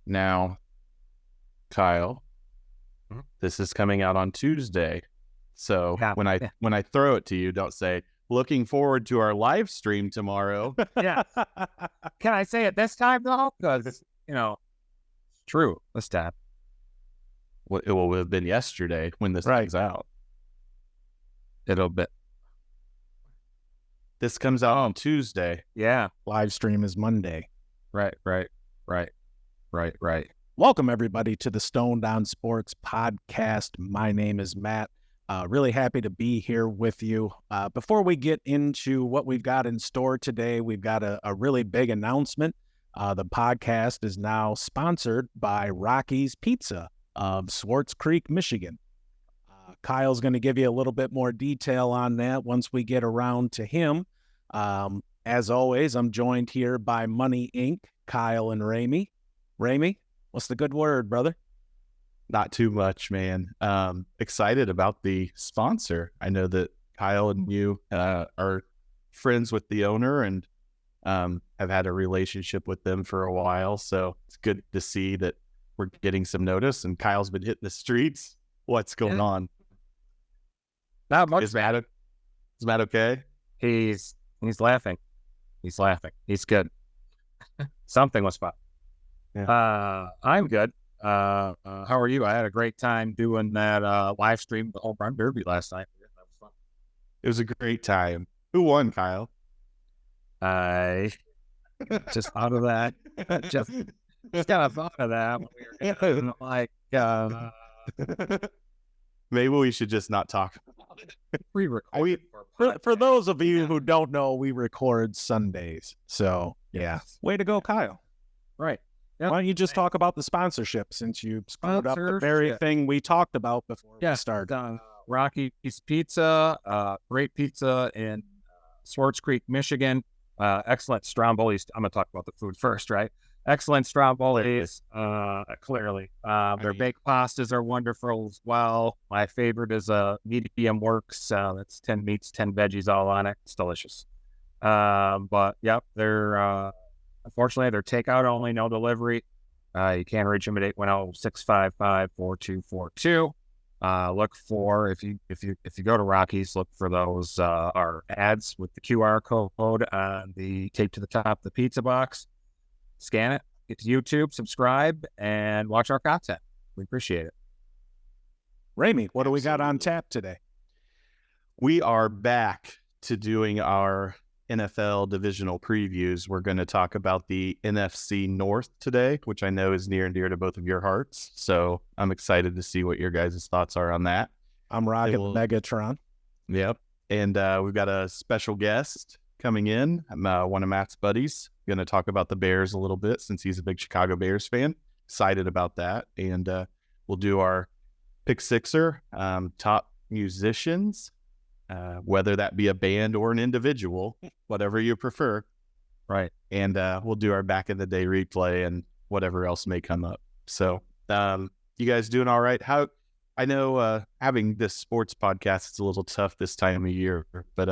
Now, Kyle, this is coming out on Tuesday. So when I throw it to you, don't say, looking forward to our live stream tomorrow. Yeah. Can I say it this time, though? Because, true this time. Well, it will have been yesterday when this comes out. This comes out on Tuesday. Yeah. Live stream is Monday. Right. Welcome, everybody, to the Stoned On Sports podcast. My name is Matt. Really happy to be here with you. Before we get into what we've got in store today, we've got a really big announcement. The podcast is now sponsored by Rocky's Pizza of Swartz Creek, Michigan. Kyle's going to give you a little bit more detail on that once we get around to him. As always, I'm joined here by Money Inc., Kyle and Ramey. Ramey, what's the good word, brother? Not too much, man. Excited about the sponsor. I know that Kyle and you are friends with the owner and have had a relationship with them for a while. So it's good to see that we're getting some notice. And Kyle's been hitting the streets. What's going on? Not much. Is Matt okay? He's laughing. He's laughing. He's good. Something was fun. Yeah. I'm good. How are you? I had a great time doing that live stream, the Home Run Derby last night. That was fun. It was a great time. Who won, Kyle? I just thought of that. just kind of thought of that when we were maybe we should just not talk about it. For those of you who don't know, we record Sundays. So, yeah. Way to go, Kyle. Right. Yep. Why don't you just talk about the sponsorship since you screwed up the very thing we talked about before we started? Rocky's Pizza, great pizza in Swartz Creek, Michigan. Excellent Stromboli's. I'm going to talk about the food first, right? Excellent Stromboli's, clearly. Their baked pastas are wonderful as well. My favorite is medium works. That's 10 meats, 10 veggies all on it. It's delicious. But, yep, they're... Unfortunately, they're takeout only, no delivery. You can reach them at 810-655-4242. Look for if you go to Rockies, look for those our ads with the QR code on the tape to the top of the pizza box. Scan it, get to YouTube, subscribe, and watch our content. We appreciate it. Ramey, what do we got on tap today? We are back to doing our NFL divisional previews. We're going to talk about the NFC North today, which I know is near and dear to both of your hearts. So I'm excited to see what your guys' thoughts are on that. I'm rocking Megatron. Yep. And we've got a special guest coming in. I'm one of Matt's buddies. Going to talk about the Bears a little bit since he's a big Chicago Bears fan. Excited about that. And we'll do our Pick Sixer, top musicians, whether that be a band or an individual, whatever you prefer. Right. And we'll do our back in the day replay and whatever else may come up. So you guys doing all right? I know having this sports podcast, it's a little tough this time of year, but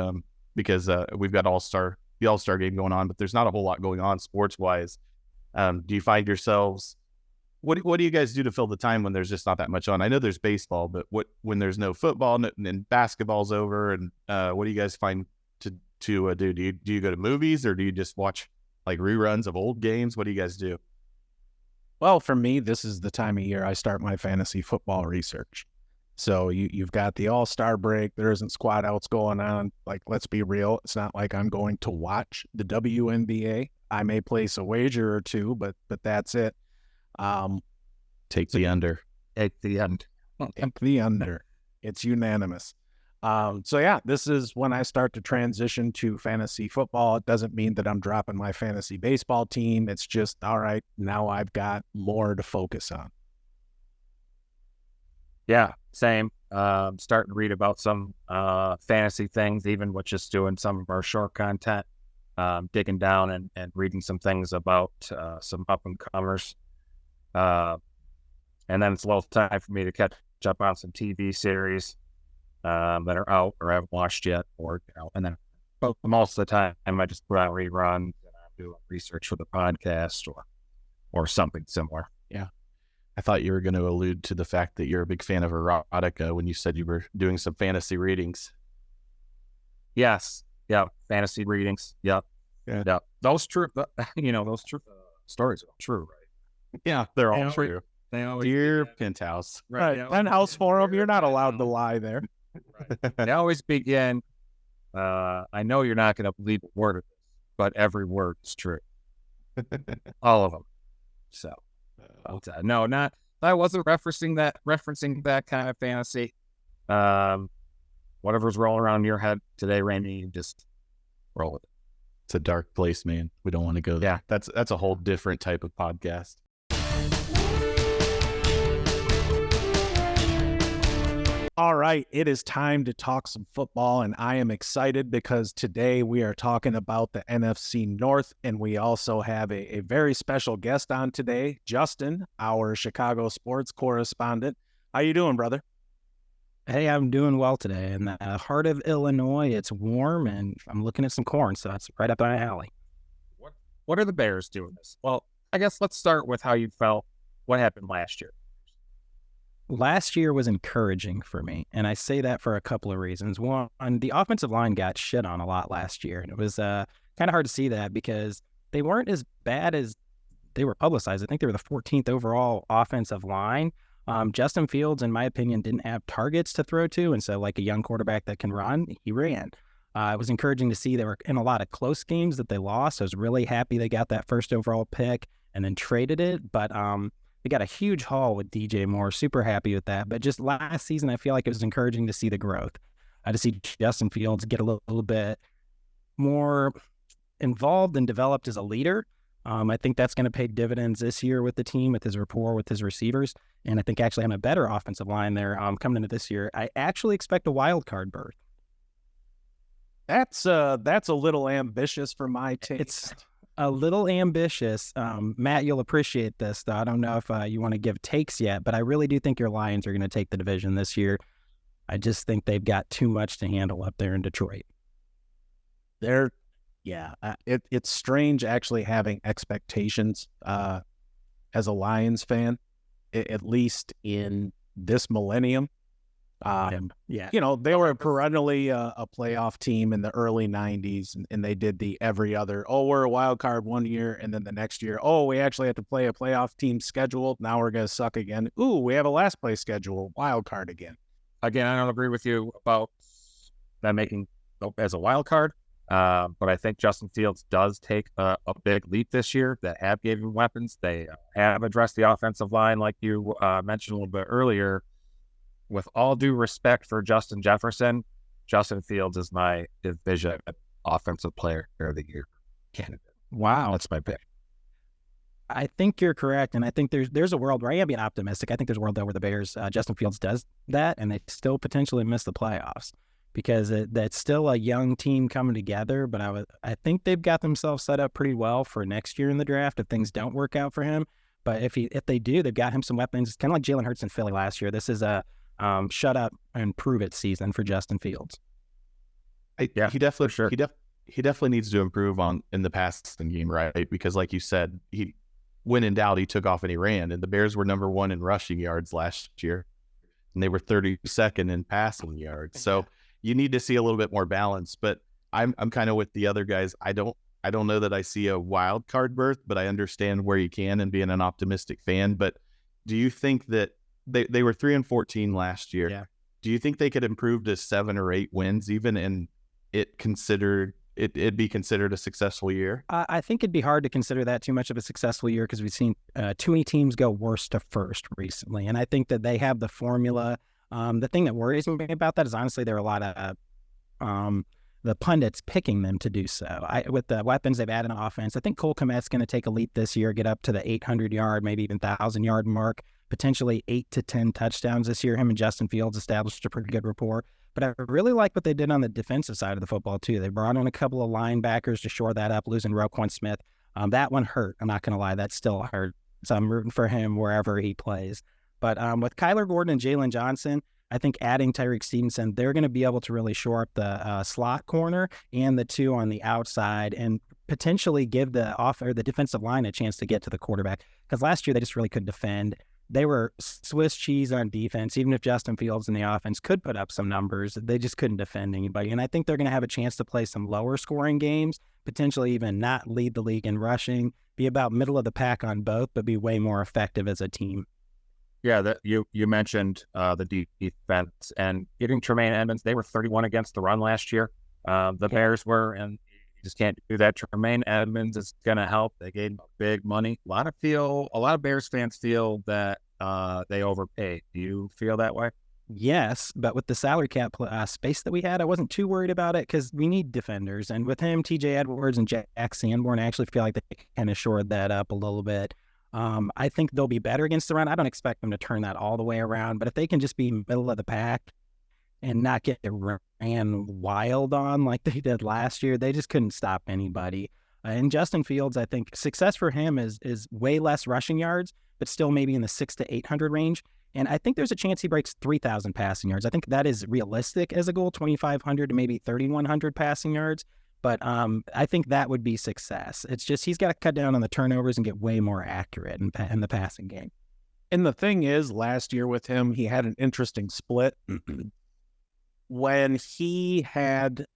because we've got the All-Star game going on, but there's not a whole lot going on sports-wise. Do you find yourselves... What do you guys do to fill the time when there's just not that much on? I know there's baseball, but when there's no football and basketball's over, and what do you guys find to do? Do you go to movies or do you just watch like reruns of old games? What do you guys do? Well, for me, this is the time of year I start my fantasy football research. So you've got the All-Star break. There isn't squad outs going on. Like, let's be real. It's not like I'm going to watch the WNBA. I may place a wager or two, but that's it. Take the under. Take the under. Take the under. It's unanimous. So yeah, this is when I start to transition to fantasy football. It doesn't mean that I'm dropping my fantasy baseball team. It's just, all right, now I've got more to focus on. Yeah, same. Starting to read about some fantasy things, even with just doing some of our short content, digging down and reading some things about some up-and-comers. And then it's a little time for me to catch up on some TV series that are out or haven't watched yet, and then most of the time I might just put on reruns and I'm doing research for the podcast or something similar. Yeah. I thought you were going to allude to the fact that you're a big fan of erotica when you said you were doing some fantasy readings. Yes. Yeah. Fantasy readings. Yep. Yeah. Those true, those true stories are true, right? Yeah, they're all true. They always Dear Penthouse. Right. Penthouse Forum, you're not allowed to lie there. Right. They always begin, I know you're not going to believe a word of this, but every word is true. All of them. So, no, I wasn't referencing that kind of fantasy. Whatever's rolling around in your head today, Randy, you just roll with it. It's a dark place, man. We don't want to go there. Yeah, that's a whole different type of podcast. All right, it is time to talk some football, and I am excited because today we are talking about the NFC North, and we also have a very special guest on today, Justin, our Chicago Sports Correspondent. How you doing, brother? Hey, I'm doing well today. In the heart of Illinois, it's warm, and I'm looking at some corn, so that's right up my alley. What are the Bears doing this? Well, I guess let's start with how you felt. What happened last year? Last year was encouraging for me, and I say that for a couple of reasons. One, the offensive line got shit on a lot last year, and it was kind of hard to see that because they weren't as bad as they were publicized. I think they were the 14th overall offensive line. Justin Fields, in my opinion, didn't have targets to throw to, and so like a young quarterback that can run, he ran. It was encouraging to see they were in a lot of close games that they lost. I was really happy they got that first overall pick and then traded it, but they got a huge haul with DJ Moore. Super happy with that. But just last season, I feel like it was encouraging to see the growth. To see Justin Fields get a little bit more involved and developed as a leader. I think that's going to pay dividends this year with the team, with his rapport, with his receivers. And I think actually having a better offensive line there coming into this year. I actually expect a wild card berth. That's a little ambitious for my taste. It's a little ambitious. Matt, you'll appreciate this, though. I don't know if you want to give takes yet, but I really do think your Lions are going to take the division this year. I just think they've got too much to handle up there in Detroit. It's strange actually having expectations as a Lions fan, at least in this millennium. They were perennially a playoff team in the early 90s, and they did the every other, we're a wild card one year, and then the next year, we actually have to play a playoff team schedule. Now we're going to suck again. We have a last place schedule, wild card again. Again, I don't agree with you about that making as a wild card, but I think Justin Fields does take a big leap this year that have gave him weapons. They have addressed the offensive line, like you mentioned a little bit earlier. With all due respect for Justin Jefferson, Justin Fields is my division offensive player of the year candidate. Wow. That's my pick. I think you're correct, and I think there's a world where I am being optimistic. I think there's a world there where the Bears, Justin Fields does that, and they still potentially miss the playoffs because that's still a young team coming together, but I think they've got themselves set up pretty well for next year in the draft if things don't work out for him. But if they do, they've got him some weapons. It's kind of like Jalen Hurts in Philly last year. This is a shut up and prove it season for Justin Fields. He definitely needs to improve in the passing game, right? Because like you said, when in doubt, he took off and he ran, and the Bears were number 1 in rushing yards last year, and they were 32nd in passing yards. So you need to see a little bit more balance. But I'm kind of with the other guys. I don't know that I see a wild card berth, but I understand where you can and being an optimistic fan. But do you think that they were 3-14 last year? Yeah. Do you think they could improve to 7 or 8 wins even, and it'd be considered a successful year? I think it'd be hard to consider that too much of a successful year because we've seen too many teams go worst to first recently, and I think that they have the formula. The thing that worries me about that is honestly there are a lot of the pundits picking them to do so. With the weapons they've added in offense, I think Cole Kmet's going to take a leap this year, get up to the 800-yard, maybe even 1,000-yard mark, potentially 8 to 10 touchdowns this year. Him and Justin Fields established a pretty good rapport. But I really like what they did on the defensive side of the football, too. They brought in a couple of linebackers to shore that up, losing Roquan Smith. That one hurt. I'm not going to lie. That still hurt. So I'm rooting for him wherever he plays. But with Kyler Gordon and Jalen Johnson, I think adding Tyreek Stevenson, they're going to be able to really shore up the slot corner and the two on the outside and potentially give the defensive line a chance to get to the quarterback. Because last year they just really couldn't defend. They were Swiss cheese on defense. Even if Justin Fields and the offense could put up some numbers, they just couldn't defend anybody. And I think they're going to have a chance to play some lower scoring games, potentially even not lead the league in rushing, be about middle of the pack on both, but be way more effective as a team. Yeah, you mentioned the defense and getting Tremaine Edmonds. They were 31 against the run last year. The Bears were, and you just can't do that. Tremaine Edmonds is going to help. They gave him big money. A lot of Bears fans feel that they overpaid. Do you feel that way? Yes, but with the salary cap space that we had, I wasn't too worried about it because we need defenders. And with him, TJ Edwards and Jack Sanborn, I actually feel like they kind of shored that up a little bit. I think they'll be better against the run. I don't expect them to turn that all the way around, but if they can just be middle of the pack and not get ran wild on like they did last year, they just couldn't stop anybody. And Justin Fields, I think success for him is way less rushing yards, but still maybe in the 600 to 800 range. And I think there's a chance he breaks 3,000 passing yards. I think that is realistic as a goal, 2,500 to maybe 3,100 passing yards. But I think that would be success. It's just he's got to cut down on the turnovers and get way more accurate in the passing game. And the thing is, last year with him, he had an interesting split. When he had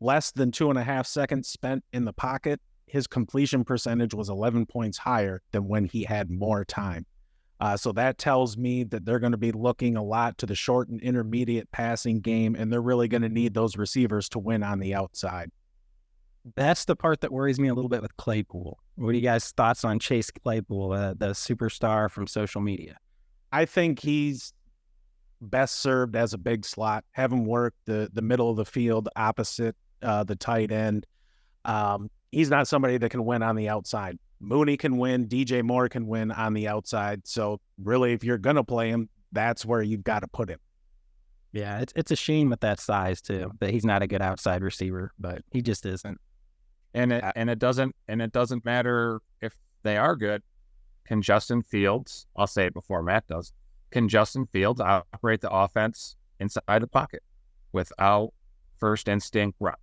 less than 2.5 seconds spent in the pocket, his completion percentage was 11 points higher than when he had more time. So that tells me that they're going to be looking a lot to the short and intermediate passing game, and they're really going to need those receivers to win on the outside. That's the part that worries me a little bit with Claypool. What are you guys' thoughts on Chase Claypool, the superstar from social media? I think he's best served as a big slot, have him work the middle of the field opposite the tight end. He's not somebody that can win on the outside. Mooney can win. DJ Moore can win on the outside. So really, if you're going to play him, that's where you've got to put him. Yeah, it's a shame with that size too, that he's not a good outside receiver, but he just isn't. And it doesn't matter if they are good. Can Justin Fields, I'll say it before Matt does, can Justin Fields operate the offense inside the pocket without first instinct run?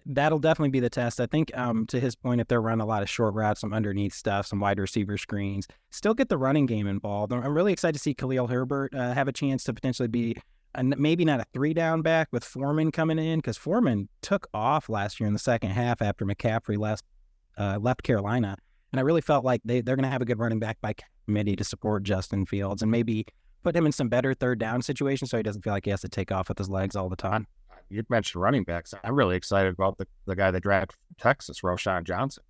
That'll definitely be the test. I think to his point, if they're running a lot of short routes, some underneath stuff, some wide receiver screens, still get the running game involved. I'm really excited to see Khalil Herbert have a chance to potentially be maybe not a 3-down back with Foreman coming in, because Foreman took off last year in the second half after McCaffrey left Carolina. And I really felt like they're going to have a good running back by committee to support Justin Fields and maybe put him in some better third down situations so he doesn't feel like he has to take off with his legs all the time. You mentioned running backs. I'm really excited about the guy that drafted from Texas, Roschon Johnson.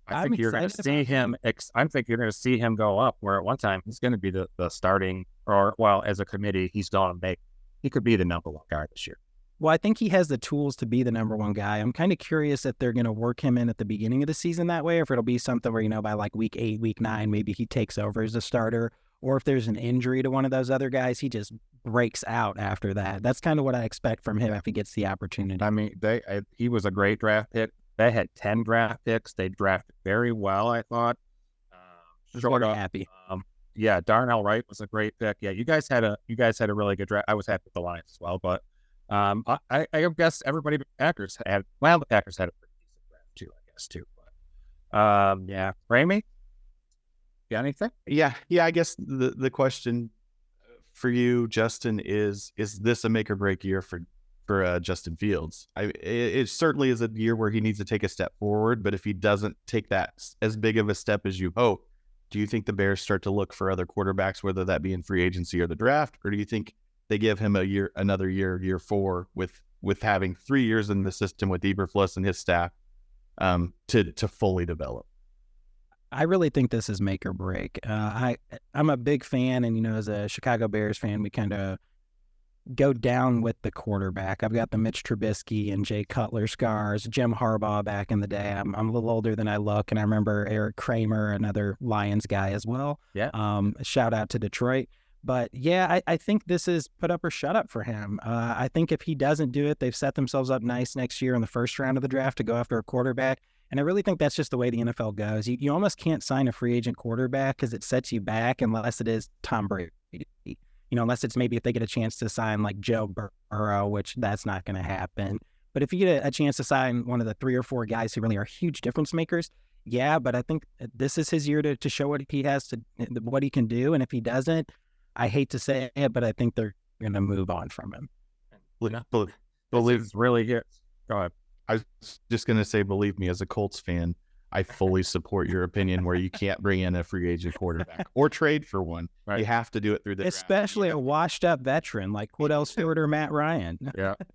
I think you're going to see him. I think you're going to see him go up. Where at one time he's going to be the starting, as a committee, he could be the number one guy this year. Well, I think he has the tools to be the number one guy. I'm kind of curious if they're going to work him in at the beginning of the season that way, or if it'll be something where, by like week 8, week 9, maybe he takes over as a starter, or if there's an injury to one of those other guys, he just breaks out after that. That's kind of what I expect from him if he gets the opportunity. I mean, he was a great draft pick. They had 10 draft picks. They drafted very well, I thought. Happy. Yeah, Darnell Wright was a great pick. Yeah, you guys had a really good draft. I was happy with the Lions as well, but I guess everybody the Packers had a pretty decent draft too, I guess too. But yeah, Ramey, got anything? Yeah. I guess the question for you, Justin, is this a make or break year for Justin Fields? It certainly is a year where he needs to take a step forward, but if he doesn't take that as big of a step as you hope, do you think the Bears start to look for other quarterbacks, whether that be in free agency or the draft, or do you think they give him another year 4 with having 3 years in the system with Eberflus and his staff to fully develop? I really think this is make or break. I'm a big fan, and as a Chicago Bears fan, we kind of go down with the quarterback. I've got the Mitch Trubisky and Jay Cutler scars, Jim Harbaugh back in the day. I'm a little older than I look, and I remember Eric Kramer, another Lions guy as well. Yeah. Shout out to Detroit. But yeah, I think this is put up or shut up for him. I think if he doesn't do it, they've set themselves up nice next year in the first round of the draft to go after a quarterback. And I really think that's just the way the NFL goes. You almost can't sign a free agent quarterback because it sets you back unless it is Tom Brady. Unless it's maybe if they get a chance to sign like Joe Burrow, which that's not going to happen. But if you get a chance to sign one of the 3 or 4 guys who really are huge difference makers, yeah, but I think this is his year to show what he has what he can do. And if he doesn't, I hate to say it, but I think they're going to move on from him. Believe really good. Go ahead. I was just going to say, believe me, as a Colts fan, I fully support your opinion where you can't bring in a free agent quarterback or trade for one. Right. You have to do it through the especially draft. A washed up veteran like Cordell Stewart or Matt Ryan.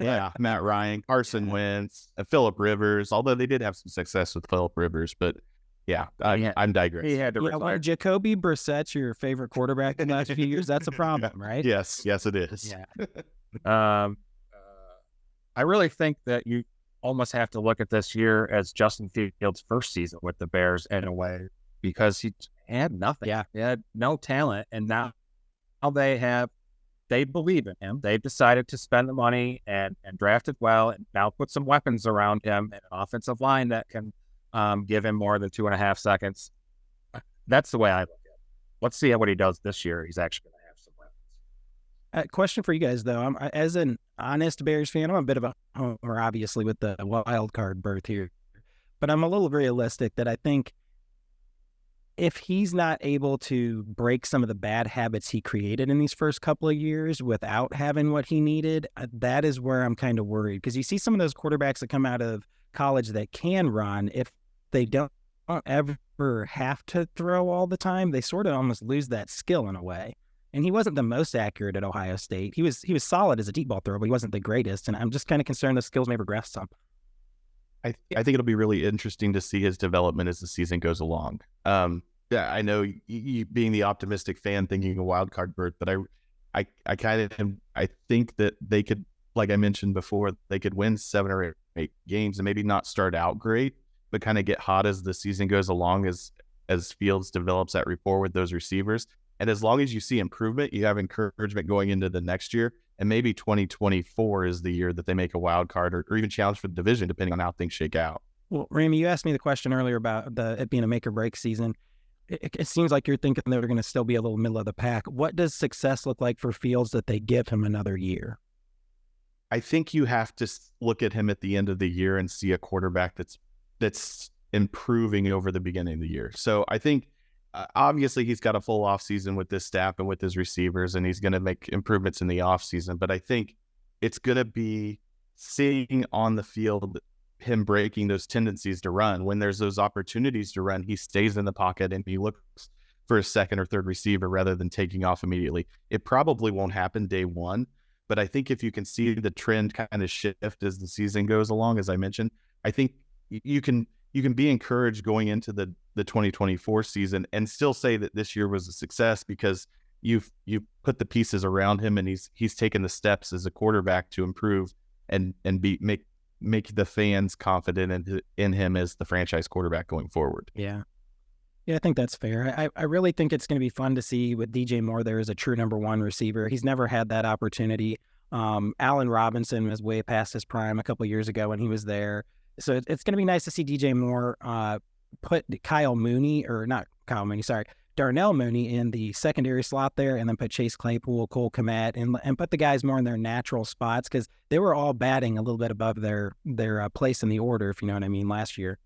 Yeah, Matt Ryan, Carson Wentz, Phillip Rivers. Although they did have some success with Phillip Rivers, but I'm digressing. He had to retire. When Jacoby Brissett's your favorite quarterback in the last few years, that's a problem, right? Yes, it is. Yeah. I really think that you almost have to look at this year as Justin Fields' first season with the Bears in a way, because he had nothing. Yeah. He had no talent, and now they believe in him. They've decided to spend the money and draft it well, and now put some weapons around him and an offensive line that can give him more than 2.5 seconds. That's the way I look at it. Let's see what he does this year. He's actually going to have some weapons. Question for you guys, though. As an honest Bears fan, I'm a bit of a homer, obviously, with the wild card berth here. But I'm a little realistic that I think if he's not able to break some of the bad habits he created in these first couple of years without having what he needed, that is where I'm kind of worried. Because you see some of those quarterbacks that come out of college that can run, if they don't ever have to throw all the time, they sort of almost lose that skill in a way. And he wasn't the most accurate at Ohio State. He was solid as a deep ball thrower, but he wasn't the greatest. And I'm just kind of concerned the skills may regress some. I think it'll be really interesting to see his development as the season goes along. I know you being the optimistic fan thinking a wild card berth, but I think that they could, like I mentioned before, they could win 7 or 8 games and maybe not start out great, but kind of get hot as the season goes along as Fields develops that rapport with those receivers. And as long as you see improvement, you have encouragement going into the next year. And maybe 2024 is the year that they make a wild card or even challenge for the division, depending on how things shake out. Well, Ramey, you asked me the question earlier about it being a make or break season. It seems like you're thinking they're going to still be a little middle of the pack. What does success look like for Fields that they give him another year? I think you have to look at him at the end of the year and see a quarterback that's improving over the beginning of the year. So I think obviously he's got a full offseason with this staff and with his receivers, and he's going to make improvements in the offseason. But I think it's going to be seeing on the field him breaking those tendencies to run. When there's those opportunities to run, he stays in the pocket and he looks for a second or third receiver rather than taking off immediately. It probably won't happen day one, but I think if you can see the trend kind of shift as the season goes along, as I mentioned, I think you can be encouraged going into the 2024 season and still say that this year was a success because you've put the pieces around him and he's taken the steps as a quarterback to improve and make the fans confident in him as the franchise quarterback going forward. Yeah, I think that's fair. I really think it's going to be fun to see with DJ Moore there as a true number one receiver. He's never had that opportunity. Allen Robinson was way past his prime a couple of years ago when he was there. So it's going to be nice to see DJ Moore put Darnell Mooney in the secondary slot there, and then put Chase Claypool, Cole Kmet, and put the guys more in their natural spots, because they were all batting a little bit above their place in the order, if you know what I mean, last year.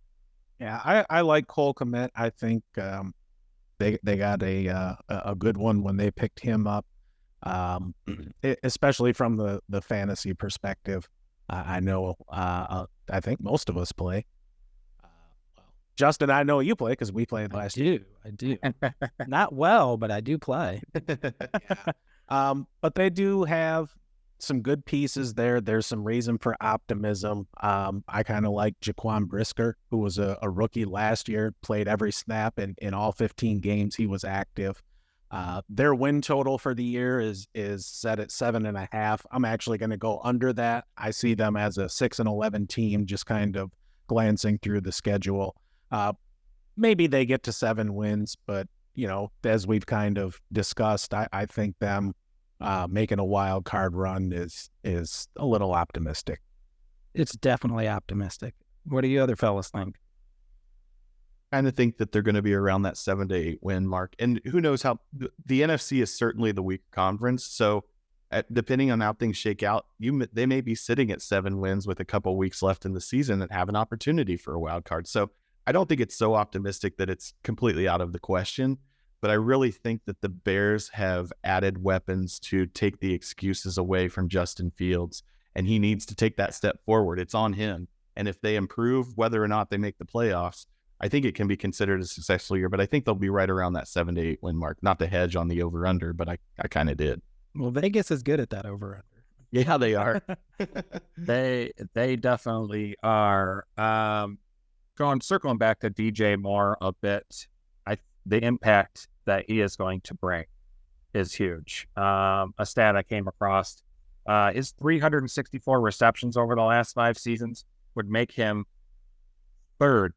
Yeah, I like Cole Kmet. I think they got a good one when they picked him up, especially from the fantasy perspective. I know I think most of us play. Justin, I know you play because we played last year. I do. Not well, but I do play. Yeah. But they do have some good pieces there. There's some reason for optimism. I kind of like Jaquan Brisker, who was a rookie last year, played every snap in all 15 games he was active. Their win total for the year is set at 7.5. I'm actually going to go under that. I see them as a 6-11 team, just kind of glancing through the schedule. Maybe they get to 7 wins, but as we've kind of discussed, I think them making a wild card run is a little optimistic. It's definitely optimistic. What do you other fellas think? Kind of think that they're going to be around that 7 to 8 win mark. And who knows how the NFC is certainly the weak conference. So depending on how things shake out, they may be sitting at 7 wins with a couple weeks left in the season and have an opportunity for a wild card. So I don't think it's so optimistic that it's completely out of the question, but I really think that the Bears have added weapons to take the excuses away from Justin Fields, and he needs to take that step forward. It's on him. And if they improve, whether or not they make the playoffs, I think it can be considered a successful year, but I think they'll be right around that 7 to 8 win mark. Not to hedge on the over-under, but I kind of did. Well, Vegas is good at that over-under. Yeah, they are. They definitely are. Circling back to DJ Moore a bit, the impact that he is going to bring is huge. A stat I came across is 364 receptions over the last 5 seasons would make him third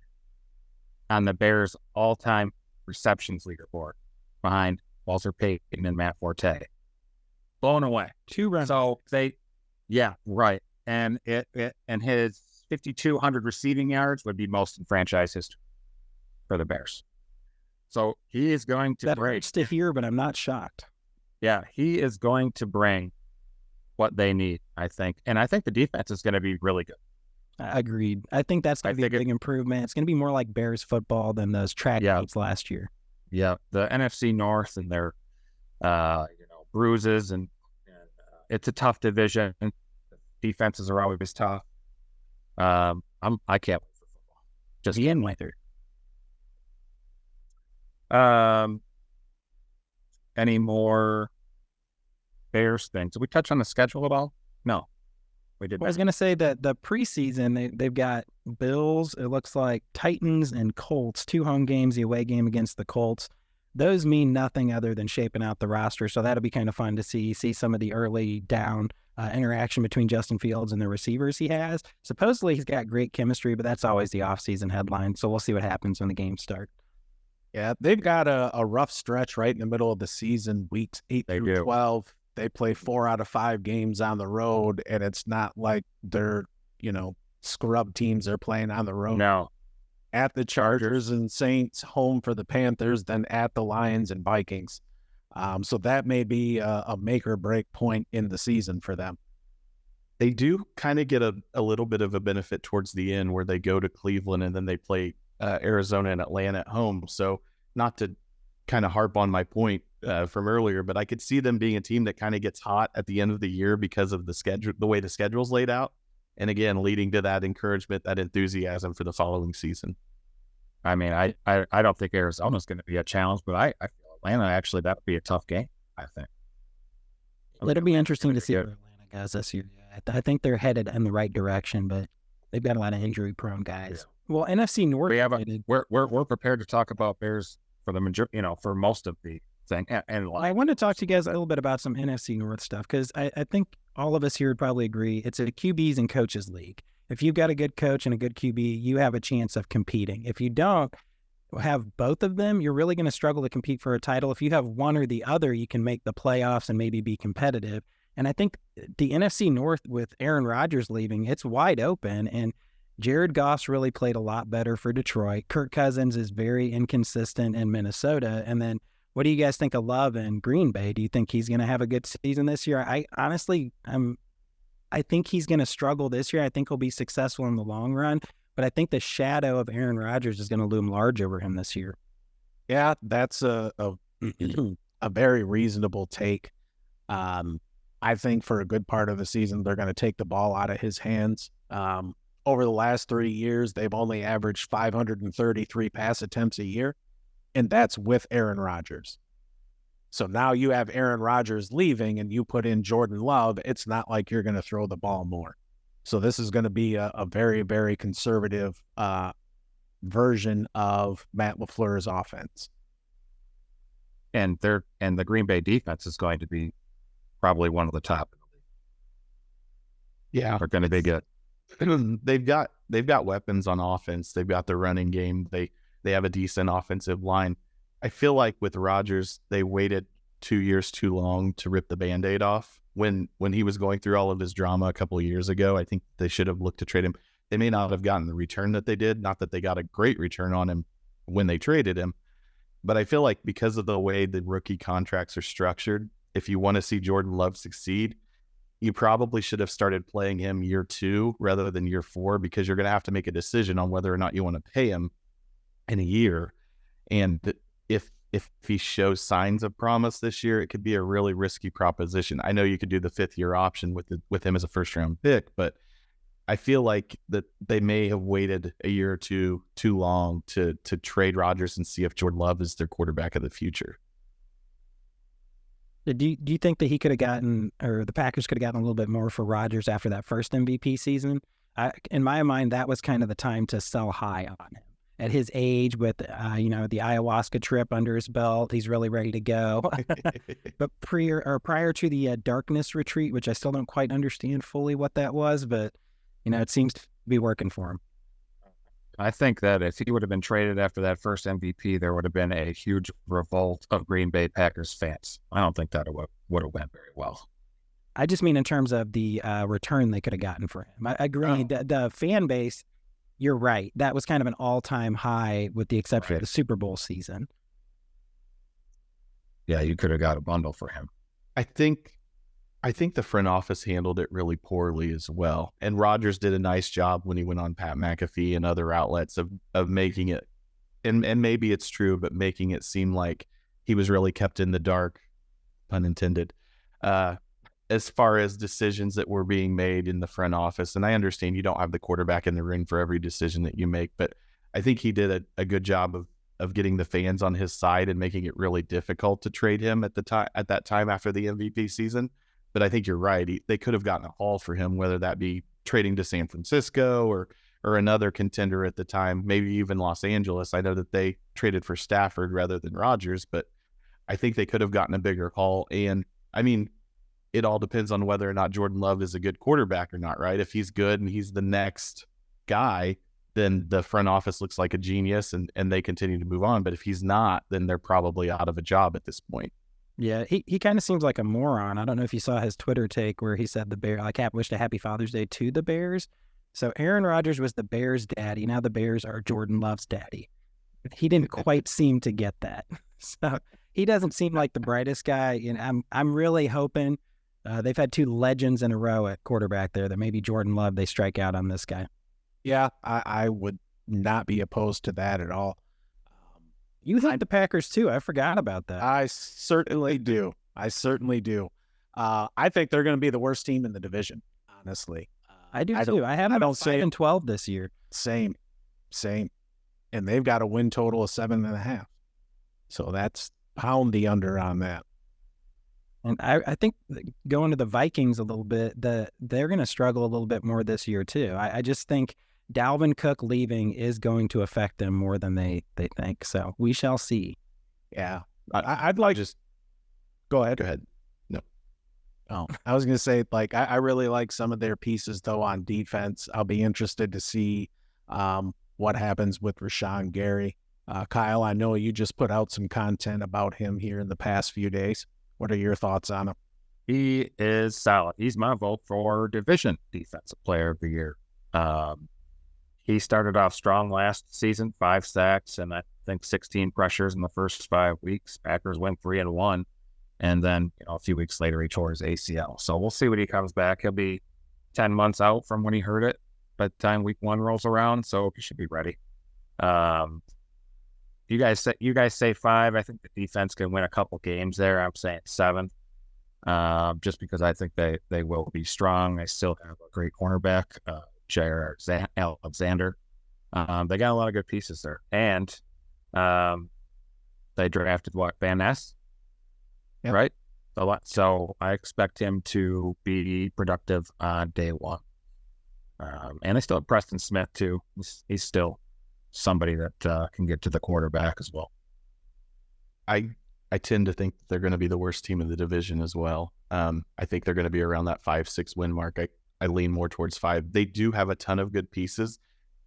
on the Bears' all-time receptions leaderboard behind Walter Payton and Matt Forte. Blown away. 2 runs. So right. And and his 5,200 receiving yards would be most in franchise history for the Bears. So he is going to that bring. hurts to hear, but I'm not shocked. Yeah, he is going to bring what they need, I think. And I think the defense is going to be really good. Agreed. I think that's going to be a big improvement. It's going to be more like Bears football than those track meets last year. Yeah, the NFC North and their bruises and it's a tough division. Defenses are always tough. I can't wait for football. Just Ian Wither. Any more Bears things? Did we touch on the schedule at all? No, we didn't. I was going to say that the preseason, they've got Bills, it looks like Titans and Colts, 2 home games, the away game against the Colts. Those mean nothing other than shaping out the roster, so that'll be kind of fun to see some of the early down interaction between Justin Fields and the receivers he has. Supposedly he's got great chemistry, but that's always the offseason headline, so we'll see what happens when the games start. Yeah, they've got a rough stretch right in the middle of the season, weeks 8 through 12. They play 4 out of 5 games on the road, and it's not like they're, scrub teams they're playing on the road. No. At the Chargers and Saints, home for the Panthers, then at the Lions and Vikings. So that may be a make or break point in the season for them. They do kind of get a little bit of a benefit towards the end where they go to Cleveland and then they play Arizona and Atlanta at home. So not to kind of harp on my point from earlier, but I could see them being a team that kind of gets hot at the end of the year because of the schedule, the way the schedule's laid out. And again, leading to that encouragement, that enthusiasm for the following season. I mean, I don't think Arizona's going to be a challenge, but I feel Atlanta, actually, that would be a tough game, I think. It'll be interesting to see what Atlanta does this year. I think they're headed in the right direction, but they've got a lot of injury-prone guys. Yeah. Well, NFC North. We're prepared to talk about Bears for the for most of the thing. And I want to talk to you guys a little bit about some NFC North stuff because I think all of us here would probably agree it's a QBs and coaches league. If you've got a good coach and a good QB, you have a chance of competing. If you don't have both of them, you're really going to struggle to compete for a title. If you have one or the other, you can make the playoffs and maybe be competitive. And I think the NFC North with Aaron Rodgers leaving, it's wide open. And Jared Goff's really played a lot better for Detroit. Kirk Cousins is very inconsistent in Minnesota. And then what do you guys think of Love in Green Bay? Do you think he's going to have a good season this year? I honestly, I think he's going to struggle this year. I think he'll be successful in the long run, but I think the shadow of Aaron Rodgers is going to loom large over him this year. Yeah, that's a very reasonable take. I think for a good part of the season, they're going to take the ball out of his hands. Over the last 3 years, they've only averaged 533 pass attempts a year, and that's with Aaron Rodgers. So now you have Aaron Rodgers leaving and you put in Jordan Love, it's not like you're going to throw the ball more. So this is going to be a very, very conservative version of Matt LaFleur's offense. And the Green Bay defense is going to be probably one of the top. Yeah. They're going to be good. They've got weapons on offense. They've got the running game. They have a decent offensive line. I feel like with Rodgers, they waited 2 years too long to rip the Band-Aid off. When he was going through all of his drama a couple of years ago, I think they should have looked to trade him. They may not have gotten the return that they did. Not that they got a great return on him when they traded him. But I feel like because of the way the rookie contracts are structured, if you want to see Jordan Love succeed, you probably should have started playing him year 2 rather than year 4, because you're going to have to make a decision on whether or not you want to pay him in a year. And if he shows signs of promise this year, it could be a really risky proposition. I know you could do the 5th-year option with him as a first-round pick, but I feel like that they may have waited a year or two too long to trade Rodgers and see if Jordan Love is their quarterback of the future. Do you think that he could have gotten, or the Packers could have gotten a little bit more for Rodgers after that first MVP season? In my mind, that was kind of the time to sell high on him. At his age, with the ayahuasca trip under his belt, he's really ready to go. But prior to the darkness retreat, which I still don't quite understand fully what that was, but it seems to be working for him. I think that if he would have been traded after that first MVP, there would have been a huge revolt of Green Bay Packers fans. I don't think that would have went very well. I just mean in terms of the return they could have gotten for him. I agree. The fan base, you're right. That was kind of an all-time high with the exception of the Super Bowl season. Yeah, you could have got a bundle for him. I think the front office handled it really poorly as well. And Rodgers did a nice job when he went on Pat McAfee and other outlets of making it, and maybe it's true, but making it seem like he was really kept in the dark, pun intended, as far as decisions that were being made in the front office. And I understand you don't have the quarterback in the ring for every decision that you make, but I think he did a good job of getting the fans on his side and making it really difficult to trade him at that time after the MVP season. But I think you're right. They could have gotten a haul for him, whether that be trading to San Francisco or another contender at the time, maybe even Los Angeles. I know that they traded for Stafford rather than Rodgers, but I think they could have gotten a bigger haul. And I mean, it all depends on whether or not Jordan Love is a good quarterback or not, right? If he's good and he's the next guy, then the front office looks like a genius and they continue to move on. But if he's not, then they're probably out of a job at this point. Yeah, he kind of seems like a moron. I don't know if you saw his Twitter take where he said wished a happy Father's Day to the Bears. So Aaron Rodgers was the Bears' daddy. Now the Bears are Jordan Love's daddy. He didn't quite seem to get that. So he doesn't seem like the brightest guy. And I'm really hoping they've had 2 legends in a row at quarterback there that maybe Jordan Love, they strike out on this guy. Yeah, I would not be opposed to that at all. You think the Packers too? I forgot about that. I certainly do. I think they're going to be the worst team in the division, honestly. I do too. I have them 5-12 this year. Same. And they've got a win total of 7.5. So that's pound the under on that. And I think going to the Vikings a little bit, they're going to struggle a little bit more this year too. I just think Dalvin Cook leaving is going to affect them more than they think. So we shall see. Yeah. I'd like just go ahead. Go ahead. No. Oh, I was going to say, I really like some of their pieces though on defense. I'll be interested to see what happens with Rashawn Gary. Kyle, I know you just put out some content about him here in the past few days. What are your thoughts on him? He is solid. He's my vote for division defensive player of the year. He started off strong last season, 5 sacks and I think 16 pressures in the first 5 weeks. Packers went 3-1. And then, a few weeks later, he tore his ACL. So we'll see when he comes back. He'll be 10 months out from when he hurt it by the time week 1 rolls around. So he should be ready. You guys say 5. I think the defense can win a couple games there. I'm saying 7. Just because I think they will be strong. They still have a great cornerback, Jair Alexander. They got a lot of good pieces there. And they drafted Van Ness, right? So I expect him to be productive on day 1. And they still have Preston Smith too. He's still somebody that can get to the quarterback as well. I tend to think that they're going to be the worst team in the division as well. I think they're going to be around that 5-6 win mark. I lean more towards 5. They do have a ton of good pieces,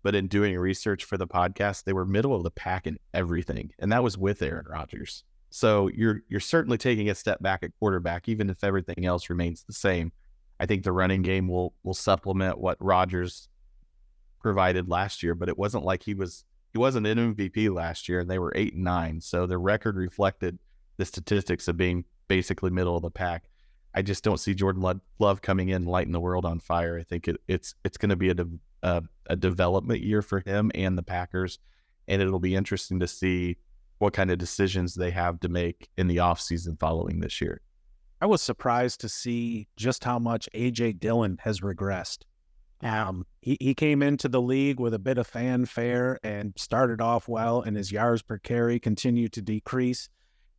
but in doing research for the podcast, they were middle of the pack in everything, and that was with Aaron Rodgers. So you're certainly taking a step back at quarterback, even if everything else remains the same. I think the running game will supplement what Rodgers provided last year, but it wasn't like he wasn't an MVP last year, and they were 8-9. So the record reflected the statistics of being basically middle of the pack. I just don't see Jordan Love coming in lighting the world on fire. I think it's going to be a development year for him and the Packers, and it'll be interesting to see what kind of decisions they have to make in the offseason following this year. I was surprised to see just how much A.J. Dillon has regressed. He came into the league with a bit of fanfare and started off well, and his yards per carry continued to decrease.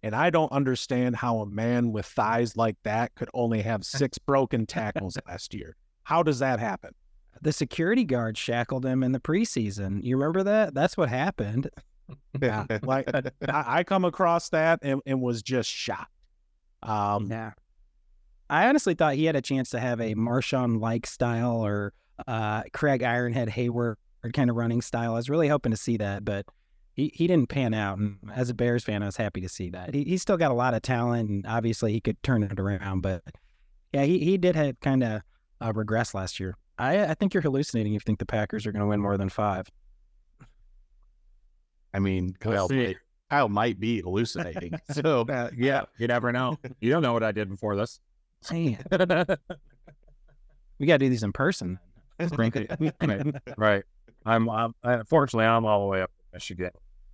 And I don't understand how a man with thighs like that could only have 6 broken tackles last year. How does that happen? The security guard shackled him in the preseason. You remember that? That's what happened. Yeah, like I come across that and was just shocked. Yeah. I honestly thought he had a chance to have a Marshawn-like style or Craig Ironhead Hayward kind of running style. I was really hoping to see that, but he didn't pan out. And as a Bears fan, I was happy to see that. He's still got a lot of talent, and obviously he could turn it around. But yeah, he did have kind of regress last year. I think you're hallucinating if you think the Packers are going to win more than 5. I mean, Kyle might be hallucinating. So yeah, you never know. You don't know what I did before this. Man. We got to do these in person. Right. Unfortunately, I'm all the way up in Michigan.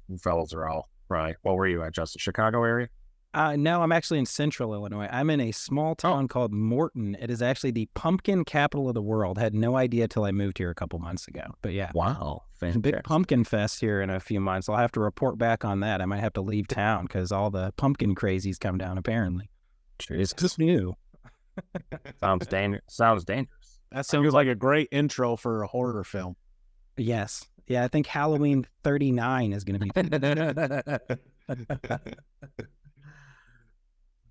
You fellows are all right. What were you at, Justin? Chicago area? No, I'm actually in central Illinois. I'm in a small town called Morton. It is actually the pumpkin capital of the world. Had no idea till I moved here a couple months ago. But yeah. Wow. Big pumpkin fest here in a few months. I'll have to report back on that. I might have to leave town because all the pumpkin crazies come down, apparently. Jeez. Just new. Sounds dangerous. That sounds like a great intro for a horror film. Yes. Yeah, I think Halloween 39 is going to be.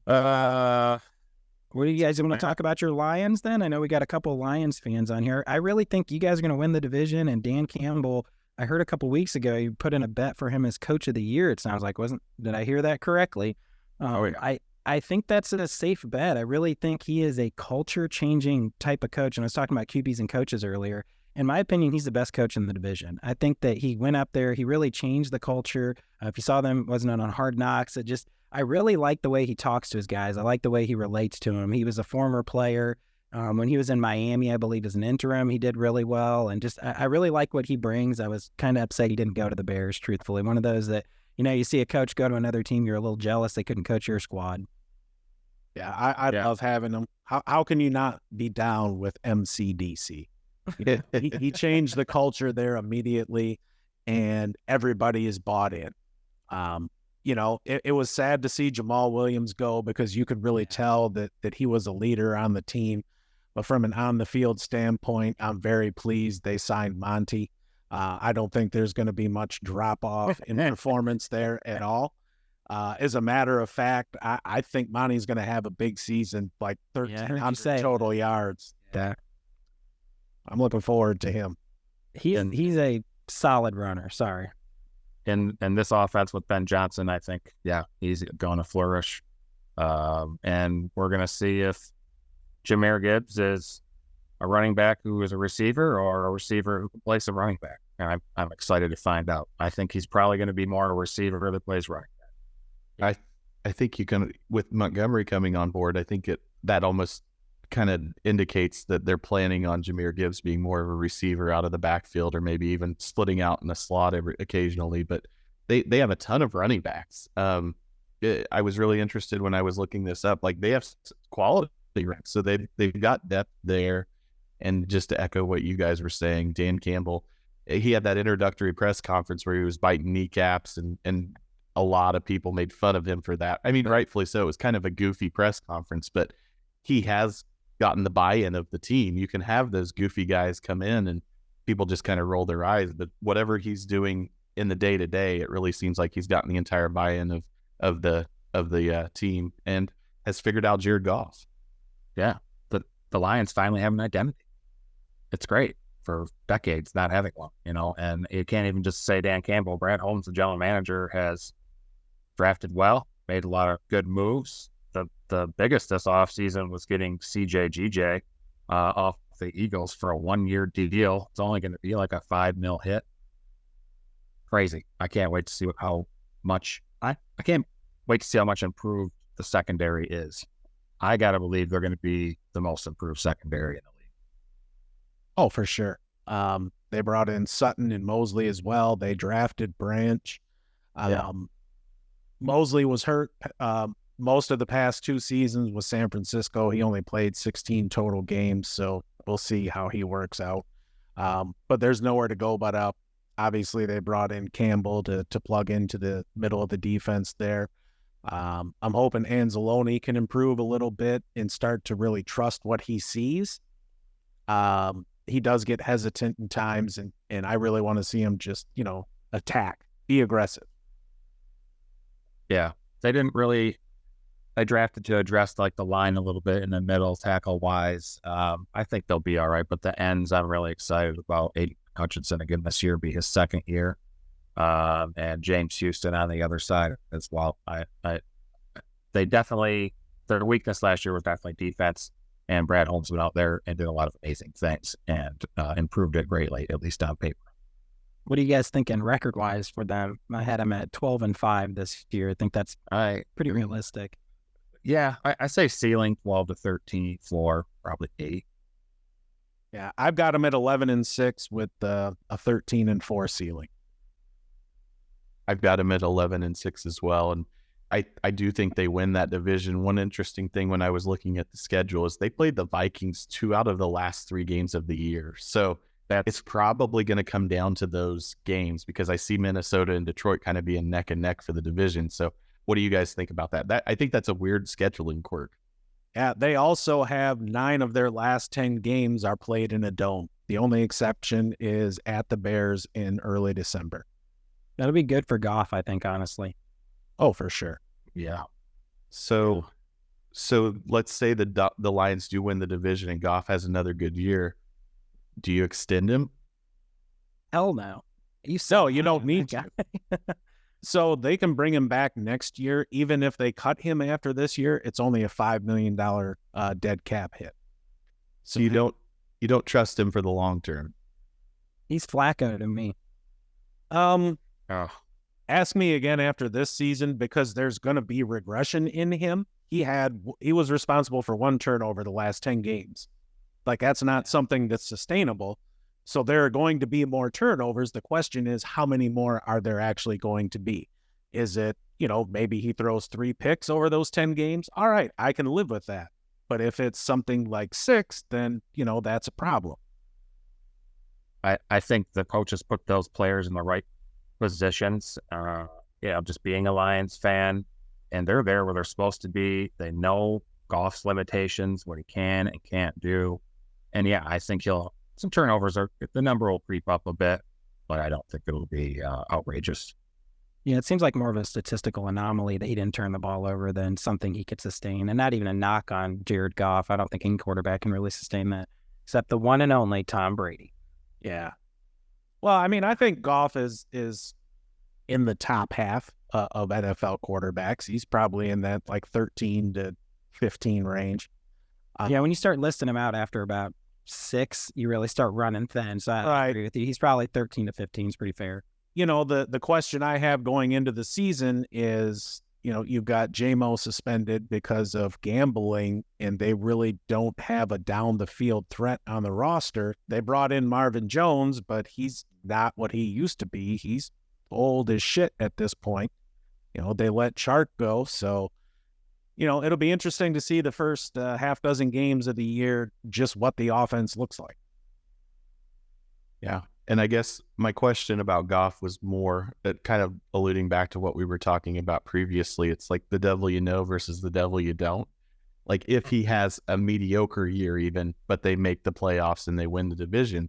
What do you guys want to talk about your Lions then? I know we got a couple Lions fans on here. I really think you guys are going to win the division, and Dan Campbell, I heard a couple weeks ago you put in a bet for him as coach of the year, it sounds like. Did I hear that correctly? Yeah. I think that's a safe bet. I really think he is a culture-changing type of coach, and I was talking about QBs and coaches earlier. In my opinion, he's the best coach in the division. I think that he went up there, he really changed the culture. If you saw them, wasn't it on Hard Knocks? I really like the way he talks to his guys. I like the way he relates to them. He was a former player. When he was in Miami, I believe as an interim, he did really well. And I really like what he brings. I was kind of upset he didn't go to the Bears, truthfully. One of those that, you see a coach go to another team, you're a little jealous they couldn't coach your squad. Yeah, I love having him. How can you not be down with MCDC? He changed the culture there immediately, and everybody is bought in. It was sad to see Jamal Williams go because you could really tell that he was a leader on the team. But from an on-the-field standpoint, I'm very pleased they signed Monty. I don't think there's going to be much drop-off in performance there at all. As a matter of fact, I think Monty's going to have a big season, like 1,300 total yards. Yeah. I'm looking forward to him. He's a solid runner. Sorry. In this offense with Ben Johnson, I think, he's going to flourish. And we're going to see if Jahmyr Gibbs is a running back who is a receiver or a receiver who can play some running back. And I'm excited to find out. I think he's probably going to be more a receiver that plays running back. I think you can, with Montgomery coming on board, I think that almost kind of indicates that they're planning on Jahmyr Gibbs being more of a receiver out of the backfield, or maybe even splitting out in the slot occasionally. But they have a ton of running backs. I was really interested when I was looking this up. Like, they have quality ranks, so they've got depth there. And just to echo what you guys were saying, Dan Campbell, he had that introductory press conference where he was biting kneecaps, and a lot of people made fun of him for that. I mean, rightfully so. It was kind of a goofy press conference, but he has gotten the buy-in of the team. You can have those goofy guys come in and people just kind of roll their eyes, but whatever he's doing in the day-to-day, it really seems like he's gotten the entire buy-in of the team and has figured out Jared Goff. Yeah, the Lions finally have an identity. It's great for decades not having one, and you can't even just say Dan Campbell. Brad Holmes, the general manager, has drafted well, made a lot of good moves. The biggest this offseason was getting CJ off the Eagles for a 1-year deal. It's only going to be like a $5 million hit. Crazy. I can't wait to see how much improved the secondary is. I got to believe they're going to be the most improved secondary in the league. Oh, for sure. They brought in Sutton and Mosley as well. They drafted Branch. Mosley was hurt most of the past 2 seasons with San Francisco. He only played 16 total games, so we'll see how he works out. But there's nowhere to go but up. Obviously, they brought in Campbell to plug into the middle of the defense there. I'm hoping Anzalone can improve a little bit and start to really trust what he sees. He does get hesitant in times, and I really want to see him just, attack, be aggressive. Yeah, they drafted to address like the line a little bit in the middle, tackle wise. I think they'll be all right, but the ends, I'm really excited about. Aiden Hutchinson again this year, be his second year, and James Houston on the other side as well. They definitely, their weakness last year was definitely defense, and Brad Holmes went out there and did a lot of amazing things and improved it greatly, at least on paper. What are you guys thinking record-wise for them? I had them at 12-5 this year. I think that's pretty realistic. Yeah, I say ceiling 12 to 13, floor probably 8. Yeah, I've got them at 11-6 with a 13-4 ceiling. I've got them at 11-6 as well, and I do think they win that division. One interesting thing when I was looking at the schedule is they played the Vikings 2 out of the last 3 games of the year. So it's probably going to come down to those games because I see Minnesota and Detroit kind of being neck and neck for the division. So what do you guys think about that? I think that's a weird scheduling quirk. Yeah, they also have 9 of their last 10 games are played in a dome. The only exception is at the Bears in early December. That'll be good for Goff, I think, honestly. Oh, for sure. Yeah. So let's say the Lions do win the division and Goff has another good year. Do you extend him? Hell no. You don't need to. So they can bring him back next year. Even if they cut him after this year, it's only a $5 million dead cap hit. So you don't trust him for the long term. He's Flacco to me. Ask me again after this season because there's going to be regression in him. He was responsible for 1 turnover the last 10 games. Like, that's not something that's sustainable. So there are going to be more turnovers. The question is, how many more are there actually going to be? Is it, maybe he throws 3 picks over those 10 games? All right, I can live with that. But if it's something like 6, then, that's a problem. I think the coaches put those players in the right positions. Just being a Lions fan, and they're there where they're supposed to be. They know Goff's limitations, what he can and can't do. And I think some turnovers the number will creep up a bit, but I don't think it'll be outrageous. Yeah, it seems like more of a statistical anomaly that he didn't turn the ball over than something he could sustain. And not even a knock on Jared Goff. I don't think any quarterback can really sustain that, except the one and only Tom Brady. Yeah. Well, I mean, I think Goff is in the top half of NFL quarterbacks. He's probably in that like 13 to 15 range. When you start listing him out after about 6, you really start running thin. So I agree with you. He's probably 13 to 15 is pretty fair. The question I have going into the season is, you've got J-Mo suspended because of gambling, and they really don't have a down-the-field threat on the roster. They brought in Marvin Jones, but he's not what he used to be. He's old as shit at this point. They let Chark go, so it'll be interesting to see the first half dozen games of the year, just what the offense looks like. Yeah. And I guess my question about Goff was more kind of alluding back to what we were talking about previously. It's like the devil you know versus the devil you don't. Like if he has a mediocre year even, but they make the playoffs and they win the division,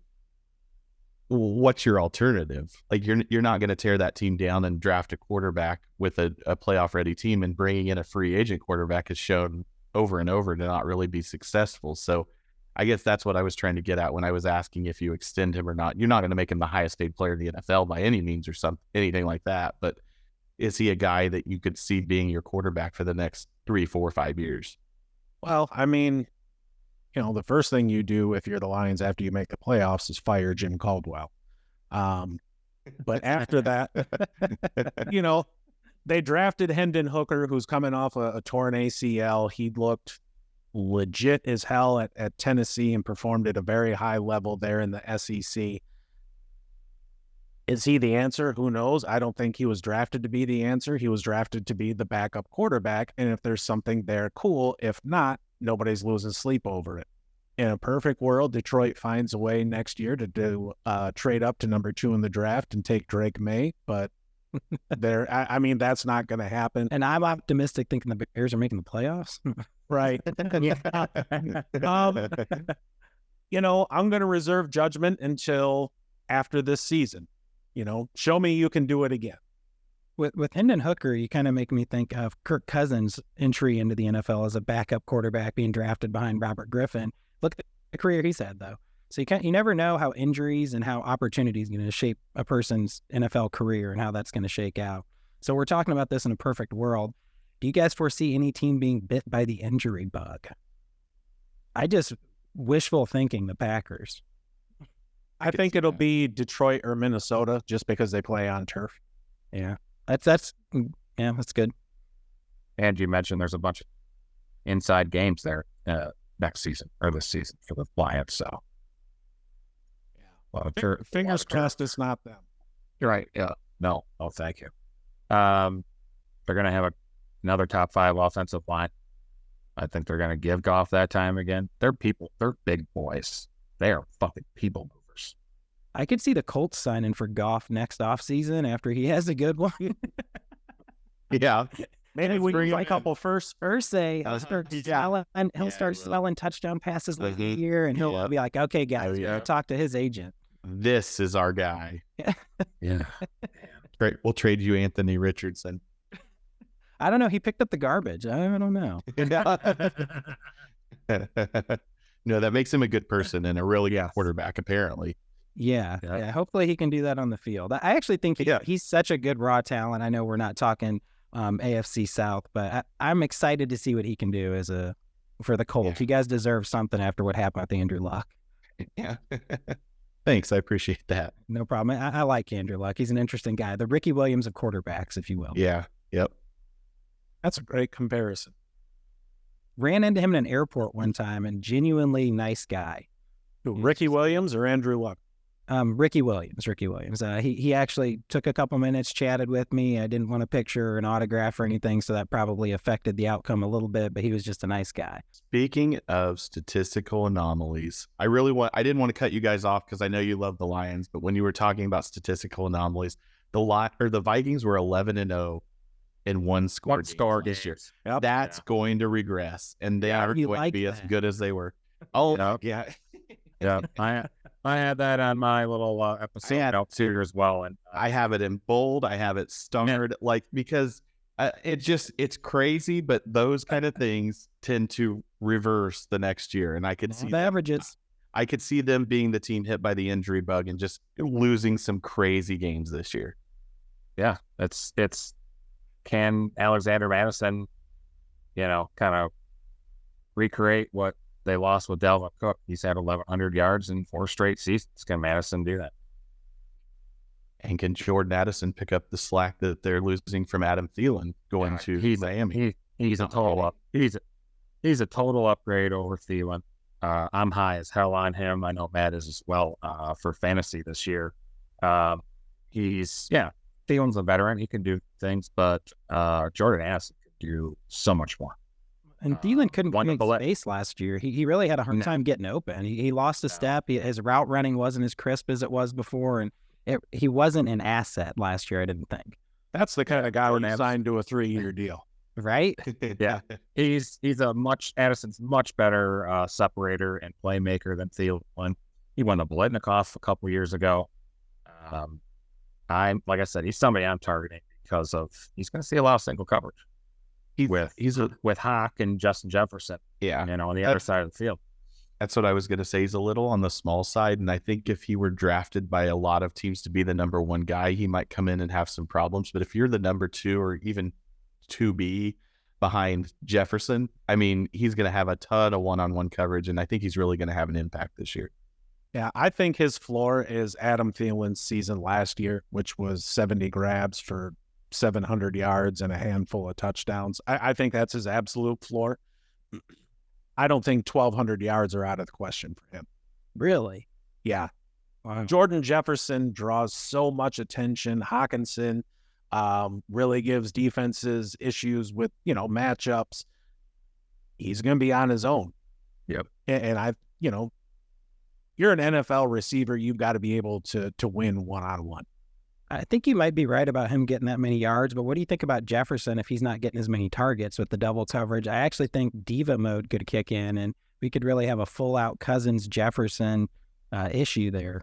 what's your alternative? Like you're not going to tear that team down and draft a quarterback with a playoff ready team, and bringing in a free agent quarterback has shown over and over to not really be successful. So I guess that's what I was trying to get at when I was asking if you extend him or not. You're not going to make him the highest paid player in the NFL by any means or anything like that. But is he a guy that you could see being your quarterback for the next 3, 4, 5 years? Well, I mean, the first thing you do if you're the Lions after you make the playoffs is fire Jim Caldwell. But after that, They drafted Hendon Hooker, who's coming off a torn ACL. He looked legit as hell at Tennessee and performed at a very high level there in the SEC. Is he the answer? Who knows? I don't think he was drafted to be the answer. He was drafted to be the backup quarterback. And if there's something there, cool. If not, nobody's losing sleep over it. In a perfect world, Detroit finds a way next year to do trade up to number 2 in the draft and take Drake May. But I mean, that's not going to happen. And I'm optimistic thinking the Bears are making the playoffs. Right. I'm going to reserve judgment until after this season. Show me you can do it again. With Hendon Hooker, you kind of make me think of Kirk Cousins' entry into the NFL as a backup quarterback being drafted behind Robert Griffin. Look at the career he's had, though. So you never know how injuries and how opportunities are going to shape a person's NFL career and how that's going to shake out. So we're talking about this in a perfect world. Do you guys foresee any team being bit by the injury bug? I just wishful thinking the Packers. I think it'll be Detroit or Minnesota just because they play on turf. Yeah, that's good. And you mentioned there's a bunch of inside games there next season or this season for the Lions. So, fingers crossed it's not them. You're right. Yeah. No. Oh, thank you. They're going to have another top 5 offensive line. I think they're going to give Goff that time again. They're people. They're big boys. They are fucking people movers. I could see the Colts signing for Goff next offseason after he has a good one. Yeah. Maybe we bring a couple first. He'll start selling touchdown passes like a year, and he'll be like, okay, guys, talk to his agent. This is our guy. Yeah. Great. We'll trade you Anthony Richardson. I don't know. He picked up the garbage. I don't know. No, that makes him a good person and a really good quarterback, apparently. Yeah. Hopefully he can do that on the field. I actually think he's such a good raw talent. I know we're not talking AFC South, but I'm excited to see what he can do for the Colts. You guys deserve something after what happened with Andrew Luck. Yeah. Thanks. I appreciate that. No problem. I like Andrew Luck. He's an interesting guy. The Ricky Williams of quarterbacks, if you will. Yeah. Yep. That's a great comparison. Ran into him in an airport one time, and genuinely nice guy. Who, Ricky Williams or Andrew Luck? Ricky Williams. He actually took a couple minutes, chatted with me. I didn't want a picture or an autograph or anything, so that probably affected the outcome a little bit, but he was just a nice guy. Speaking of statistical anomalies, I didn't want to cut you guys off because I know you love the Lions, but when you were talking about statistical anomalies, the Vikings were 11-0 in one score this year. Yep. That's going to regress, and they are going to be as good as they were. Oh, yeah. Yeah, I had that on my little episode notes here as well, and I have it in bold. I have it starred because it's crazy, but those kind of things tend to reverse the next year, and I could see the averages. I could see them being the team hit by the injury bug and just losing some crazy games this year. Yeah, it's can Alexander Madison, kind of recreate what they lost with Dalvin Cook? He's had 1,100 yards in 4 straight seasons. Can Madison do that? And can Jordan Addison pick up the slack that they're losing from Adam Thielen going to Miami? He's a total he's a total upgrade over Thielen. I'm high as hell on him. I know Matt is as well for fantasy this year. Thielen's a veteran. He can do things, but Jordan Addison can do so much more. And Thielen couldn't make space last year. He really had a hard time getting open. He lost a step. His route running wasn't as crisp as it was before, and he wasn't an asset last year, I didn't think. That's the kind of guy who signed to a 3-year deal. Right? Yeah. Addison's much better separator and playmaker than Thielen. He won the Blitnikoff a couple years ago. Like I said, he's somebody I'm targeting because he's going to see a lot of single coverage. With Hawk and Justin Jefferson, on the other side of the field. That's what I was going to say. He's a little on the small side, and I think if he were drafted by a lot of teams to be the number 1 guy, he might come in and have some problems. But if you're the number 2 or even 2B behind Jefferson, I mean, he's going to have a ton of one-on-one coverage, and I think he's really going to have an impact this year. Yeah, I think his floor is Adam Thielen's season last year, which was 70 grabs for 700 yards and a handful of touchdowns. I think that's his absolute floor. I don't think 1,200 yards are out of the question for him. Really? Yeah. Wow. Jordan Jefferson draws so much attention. Hawkinson really gives defenses issues with, matchups. He's going to be on his own. Yep. And you're an NFL receiver. You've got to be able to win one-on-one. I think you might be right about him getting that many yards, but what do you think about Jefferson if he's not getting as many targets with the double coverage? I actually think diva mode could kick in, and we could really have a full-out Cousins-Jefferson issue there.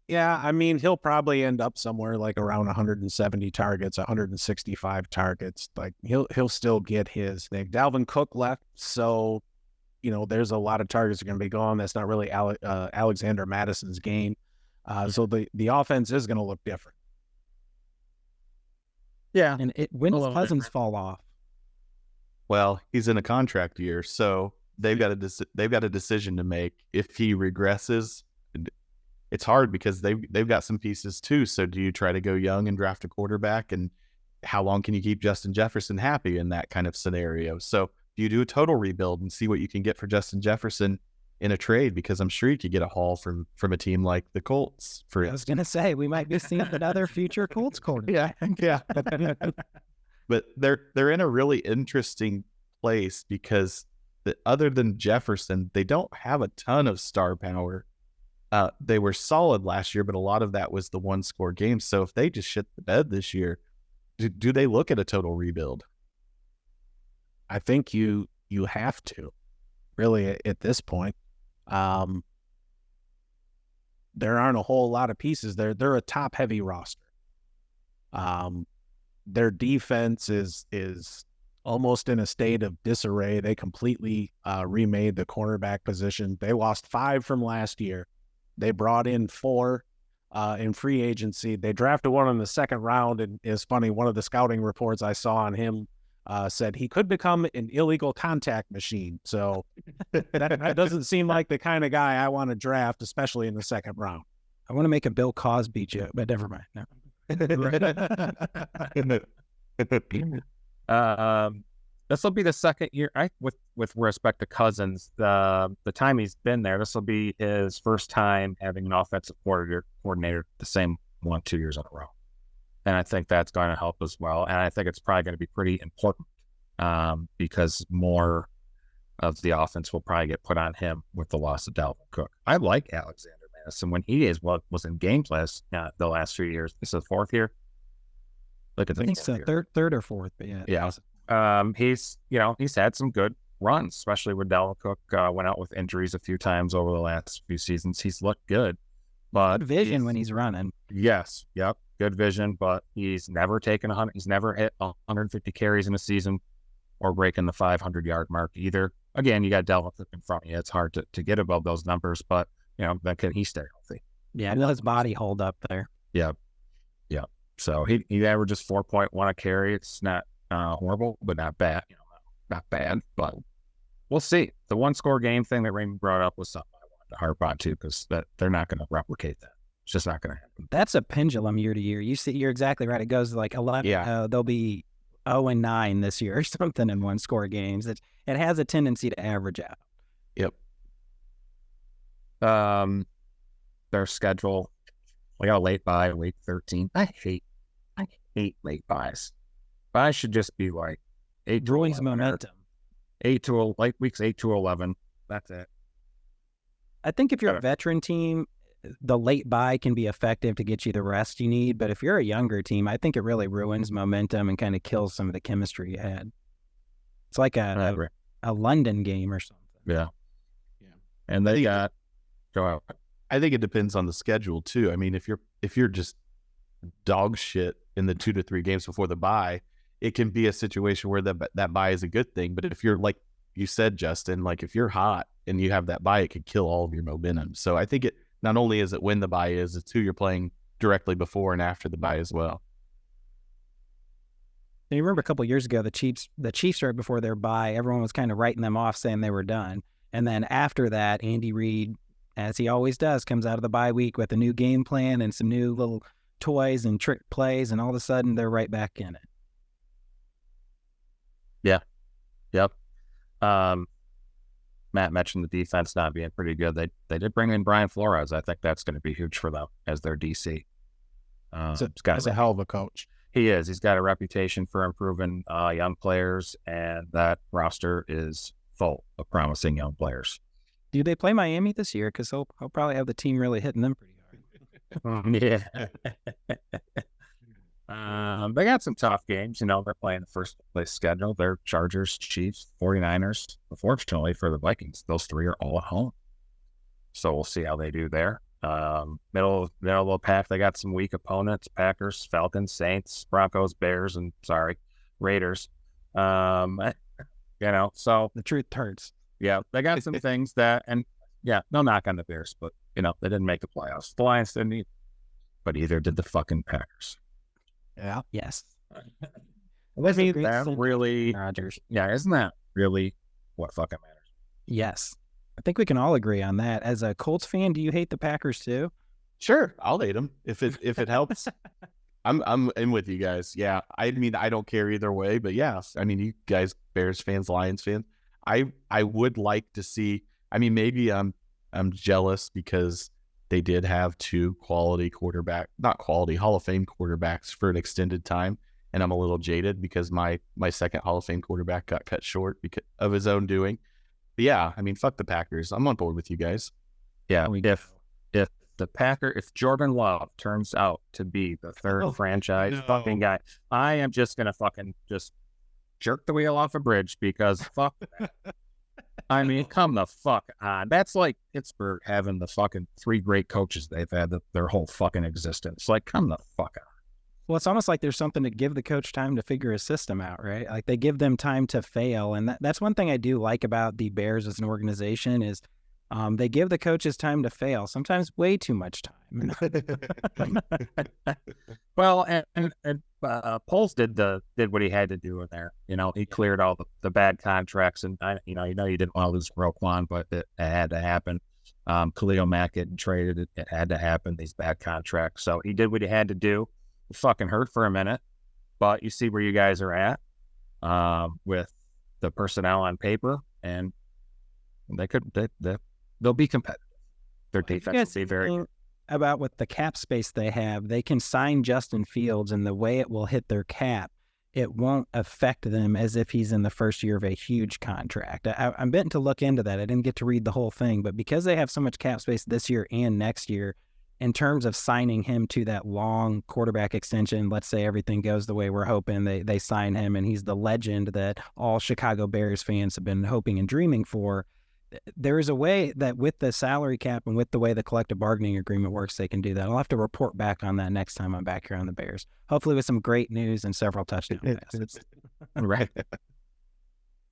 Yeah, I mean, he'll probably end up somewhere like around 170 targets, 165 targets. Like he'll still get his thing. Dalvin Cook left, so there's a lot of targets are going to be gone. That's not really Alexander Madison's game. So the offense is going to look different. Yeah. And when does Cousins fall off? Well, he's in a contract year, so they've got a decision to make. If he regresses, it's hard because they've got some pieces too. So do you try to go young and draft a quarterback, and how long can you keep Justin Jefferson happy in that kind of scenario? So do you do a total rebuild and see what you can get for Justin Jefferson in a trade? Because I'm sure you could get a haul from a team like the Colts. I was going to say, we might be seeing another future Colts quarterback. Yeah. But they're in a really interesting place because other than Jefferson, they don't have a ton of star power. They were solid last year, but a lot of that was the one-score games. So if they just shit the bed this year, do they look at a total rebuild? I think you have to, really, at this point. There aren't a whole lot of pieces. They're a top-heavy roster. Their defense is almost in a state of disarray. They completely remade the cornerback position. They lost 5 from last year. They brought in 4 in free agency. They drafted one in the second round, and it's funny, one of the scouting reports I saw on him said he could become an illegal contact machine. So that doesn't seem like the kind of guy I want to draft, especially in the second round. I want to make a Bill Cosby joke, but never mind. No. This will be the second year with respect to Cousins. The time he's been there, this will be his first time having an offensive coordinator the same 1-2 years in a row. And I think that's going to help as well. And I think it's probably going to be pretty important because more of the offense will probably get put on him with the loss of Dalvin Cook. I like Alexander Madison when he was in game class the last few years. This is the 4th year. Look at I think so, third or fourth, but yeah. Yeah. He's had some good runs, especially when Dalvin Cook went out with injuries a few times over the last few seasons. He's looked good. But good vision when he's running. Yes. Yep. Good vision, but he's never taken 100. He's never hit 150 carries in a season or breaking the 500-yard mark either. Again, you got Dalvin Cook in front of you. It's hard to get above those numbers, but then can he stay healthy? Yeah, will his body hold up there? Yeah. Yeah. So he averages 4.1 a carry. It's not horrible, but not bad. Not bad, but we'll see. The one-score game thing that Raymond brought up was something I wanted to harp on too, because they're not going to replicate that. It's just not going to happen. That's a pendulum year to year. You're exactly right. It goes like 11. Yeah. They'll be 0-9 this year or something in one-score games. It has a tendency to average out. Yep. Their schedule, we got a late bye, week 13. I hate late buys. Buys should just be like 8 to 11. Momentum. 8 to 11. That's it. I think if you're a veteran team, the late buy can be effective to get you the rest you need. But if you're a younger team, I think it really ruins momentum and kind of kills some of the chemistry you had. It's like a London game or something. Yeah. And they got go out. I think it depends on the schedule too. I mean, if you're just dog shit in the 2 to 3 games before the bye, it can be a situation where that bye is a good thing. But if you're, like you said, Justin, like if you're hot and you have that bye, it could kill all of your momentum. So I think it not only is it when the bye is, it's who you're playing directly before and after the bye as well. And you remember a couple of years ago, the Chiefs right before their bye, everyone was kind of writing them off saying they were done. And then after that, Andy Reid, as he always does, comes out of the bye week with a new game plan and some new little toys and trick plays, and all of a sudden they're right back in it. Yep. Matt mentioned the defense not being pretty good. They did bring in Brian Flores. I think that's going to be huge for them as their DC. He's a hell of a coach. He is. He's got a reputation for improving young players, and that roster is full of promising young players. Do they play Miami this year? Because he'll probably have the team really hitting them pretty hard. Yeah. They got some tough games. They're playing the first place schedule. They're Chargers, Chiefs, 49ers. Unfortunately for the Vikings, those three are all at home. So we'll see how they do there. Middle of the pack, they got some weak opponents: Packers, Falcons, Saints, Broncos, Bears, and Raiders. So The truth hurts. yeah, they got some things that, and yeah, no knock on the Bears, but they didn't make the playoffs. The Lions didn't either, but either did the fucking Packers. Yeah. Yes. That really, Rodgers. yeah, isn't that really what fucking matters? Yes. I think we can all agree on that. As a Colts fan, do you hate the Packers too? Sure, I'll hate them if it helps. I'm in with you guys. Yeah, I mean, I don't care either way, but yeah, I mean, you guys, Bears fans, Lions fans, I would like to see. I mean, maybe I'm jealous because they did have two Hall of Fame quarterbacks for an extended time, and I'm a little jaded because my second Hall of Fame quarterback got cut short because of his own doing. But yeah, I mean, fuck the Packers. I'm on board with you guys. Yeah, if Jordan Love turns out to be the third franchise fucking guy, I am just gonna fucking just jerk the wheel off a bridge because fuck that. I mean, come the fuck on. That's like Pittsburgh having the fucking three great coaches they've had their whole fucking existence. Like, come the fuck on. Well, it's almost like there's something to give the coach time to figure his system out, right? Like they give them time to fail. And that's one thing I do like about the Bears as an organization is they give the coaches time to fail, sometimes way too much time. Well, and Poles did what he had to do in there. He cleared all the bad contracts, and you didn't want to lose Roquan, but it had to happen. Khalil Mack getting traded, it had to happen. These bad contracts, so he did what he had to do. It fucking hurt for a minute, but you see where you guys are at with the personnel on paper, and they'll be competitive. Their defense will be very good. About with the cap space they have, they can sign Justin Fields, and the way it will hit their cap, it won't affect them as if he's in the first year of a huge contract. I'm bitten to look into that. I didn't get to read the whole thing, but because they have so much cap space this year and next year, in terms of signing him to that long quarterback extension, let's say everything goes the way we're hoping, they sign him and he's the legend that all Chicago Bears fans have been hoping and dreaming for. There is a way that with the salary cap and with the way the collective bargaining agreement works, they can do that. I'll have to report back on that next time I'm back here on the Bears, hopefully with some great news and several touchdown passes. Right.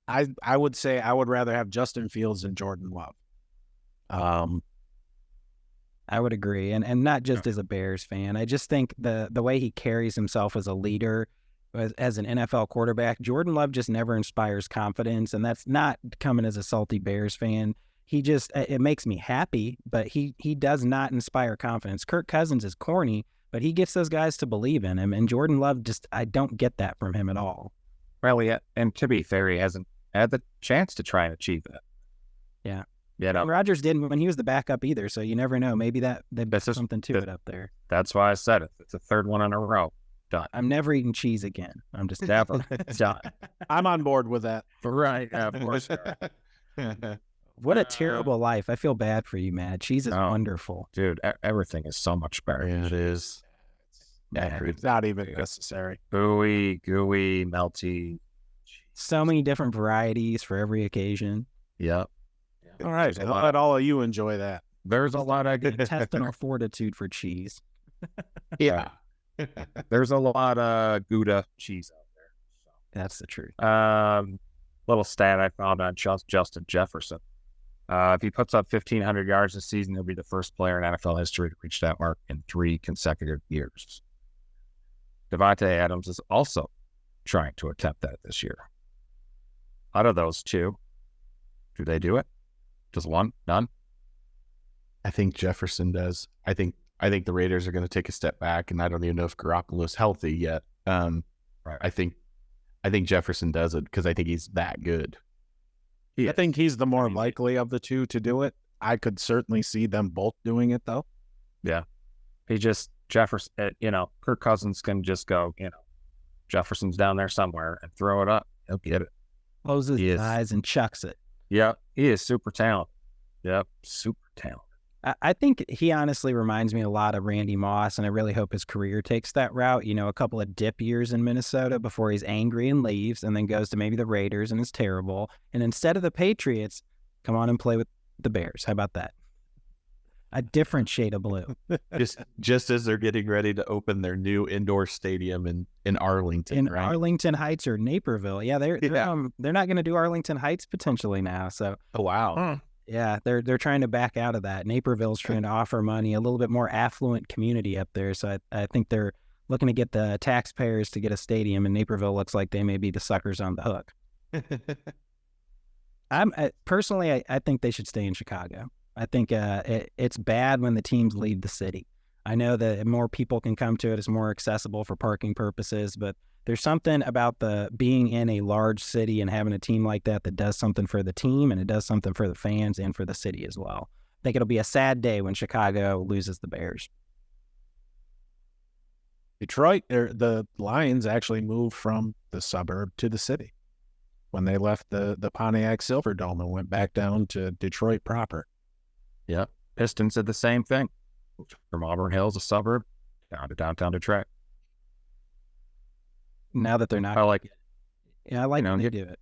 I would say I would rather have Justin Fields than Jordan Love. I would agree. And not just as a Bears fan. I just think the way he carries himself as a leader, as an NFL quarterback, Jordan Love just never inspires confidence. And that's not coming as a salty Bears fan. It makes me happy, but he does not inspire confidence. Kirk Cousins is corny, but he gets those guys to believe in him. And Jordan Love I don't get that from him at all. Well, yeah. And to be fair, he hasn't had the chance to try and achieve that. Yeah. Yeah, and Rodgers didn't when he was the backup either, so you never know. Maybe there's something to it up there. That's why I said it. It's a third one in a row. Done. I'm never eating cheese again. I'm just never done. I'm on board with that. Right, yeah, of course. What a terrible life. I feel bad for you, man. Cheese is wonderful. Dude, everything is so much better. Yeah, it is. It's not even necessary. Gooey, melty. So many different varieties for every occasion. Yep. All right, I'll let all of you enjoy that. There's a lot of intestinal fortitude for cheese. Yeah. There's a lot of Gouda cheese out there. So. That's the truth. Little stat I found on Justin Jefferson. If he puts up 1,500 yards this season, he'll be the first player in NFL history to reach that mark in 3 consecutive years. Devontae Adams is also trying to attempt that this year. Out of those two, do they do it? Does one? None? I think Jefferson does. I think the Raiders are going to take a step back, and I don't even know if Garoppolo's healthy yet. Right. I think I think Jefferson does it because I think he's that good. I think he's the more likely of the two to do it. I could certainly see them both doing it, though. Yeah. He just, Jefferson, Kirk Cousins can just go, Jefferson's down there somewhere and throw it up. He'll get it. Closes his eyes and chucks it. Yep. He is super talented. Yep. Super talented. I think he honestly reminds me a lot of Randy Moss, and I really hope his career takes that route. A couple of dip years in Minnesota before he's angry and leaves, and then goes to maybe the Raiders and is terrible. And instead of the Patriots, come on and play with the Bears. How about that? A different shade of blue. just as they're getting ready to open their new indoor stadium in Arlington, right? Arlington Heights or Naperville. Yeah, they're not going to do Arlington Heights potentially now. So, oh wow. Yeah, they're trying to back out of that. Naperville's trying to offer money, a little bit more affluent community up there. So I think they're looking to get the taxpayers to get a stadium, and Naperville looks like they may be the suckers on the hook. Personally, I think they should stay in Chicago. I think it's bad when the teams leave the city. I know that more people can come to it. It's more accessible for parking purposes, but there's something about the being in a large city and having a team like that does something for the team, and it does something for the fans and for the city as well. I think it'll be a sad day when Chicago loses the Bears. Detroit, the Lions actually moved from the suburb to the city when they left the Pontiac Silverdome and went back down to Detroit proper. Yeah. Pistons did the same thing. From Auburn Hills, a suburb, down to downtown Detroit. Now that they're not. I like it. Yeah, I like when they do it.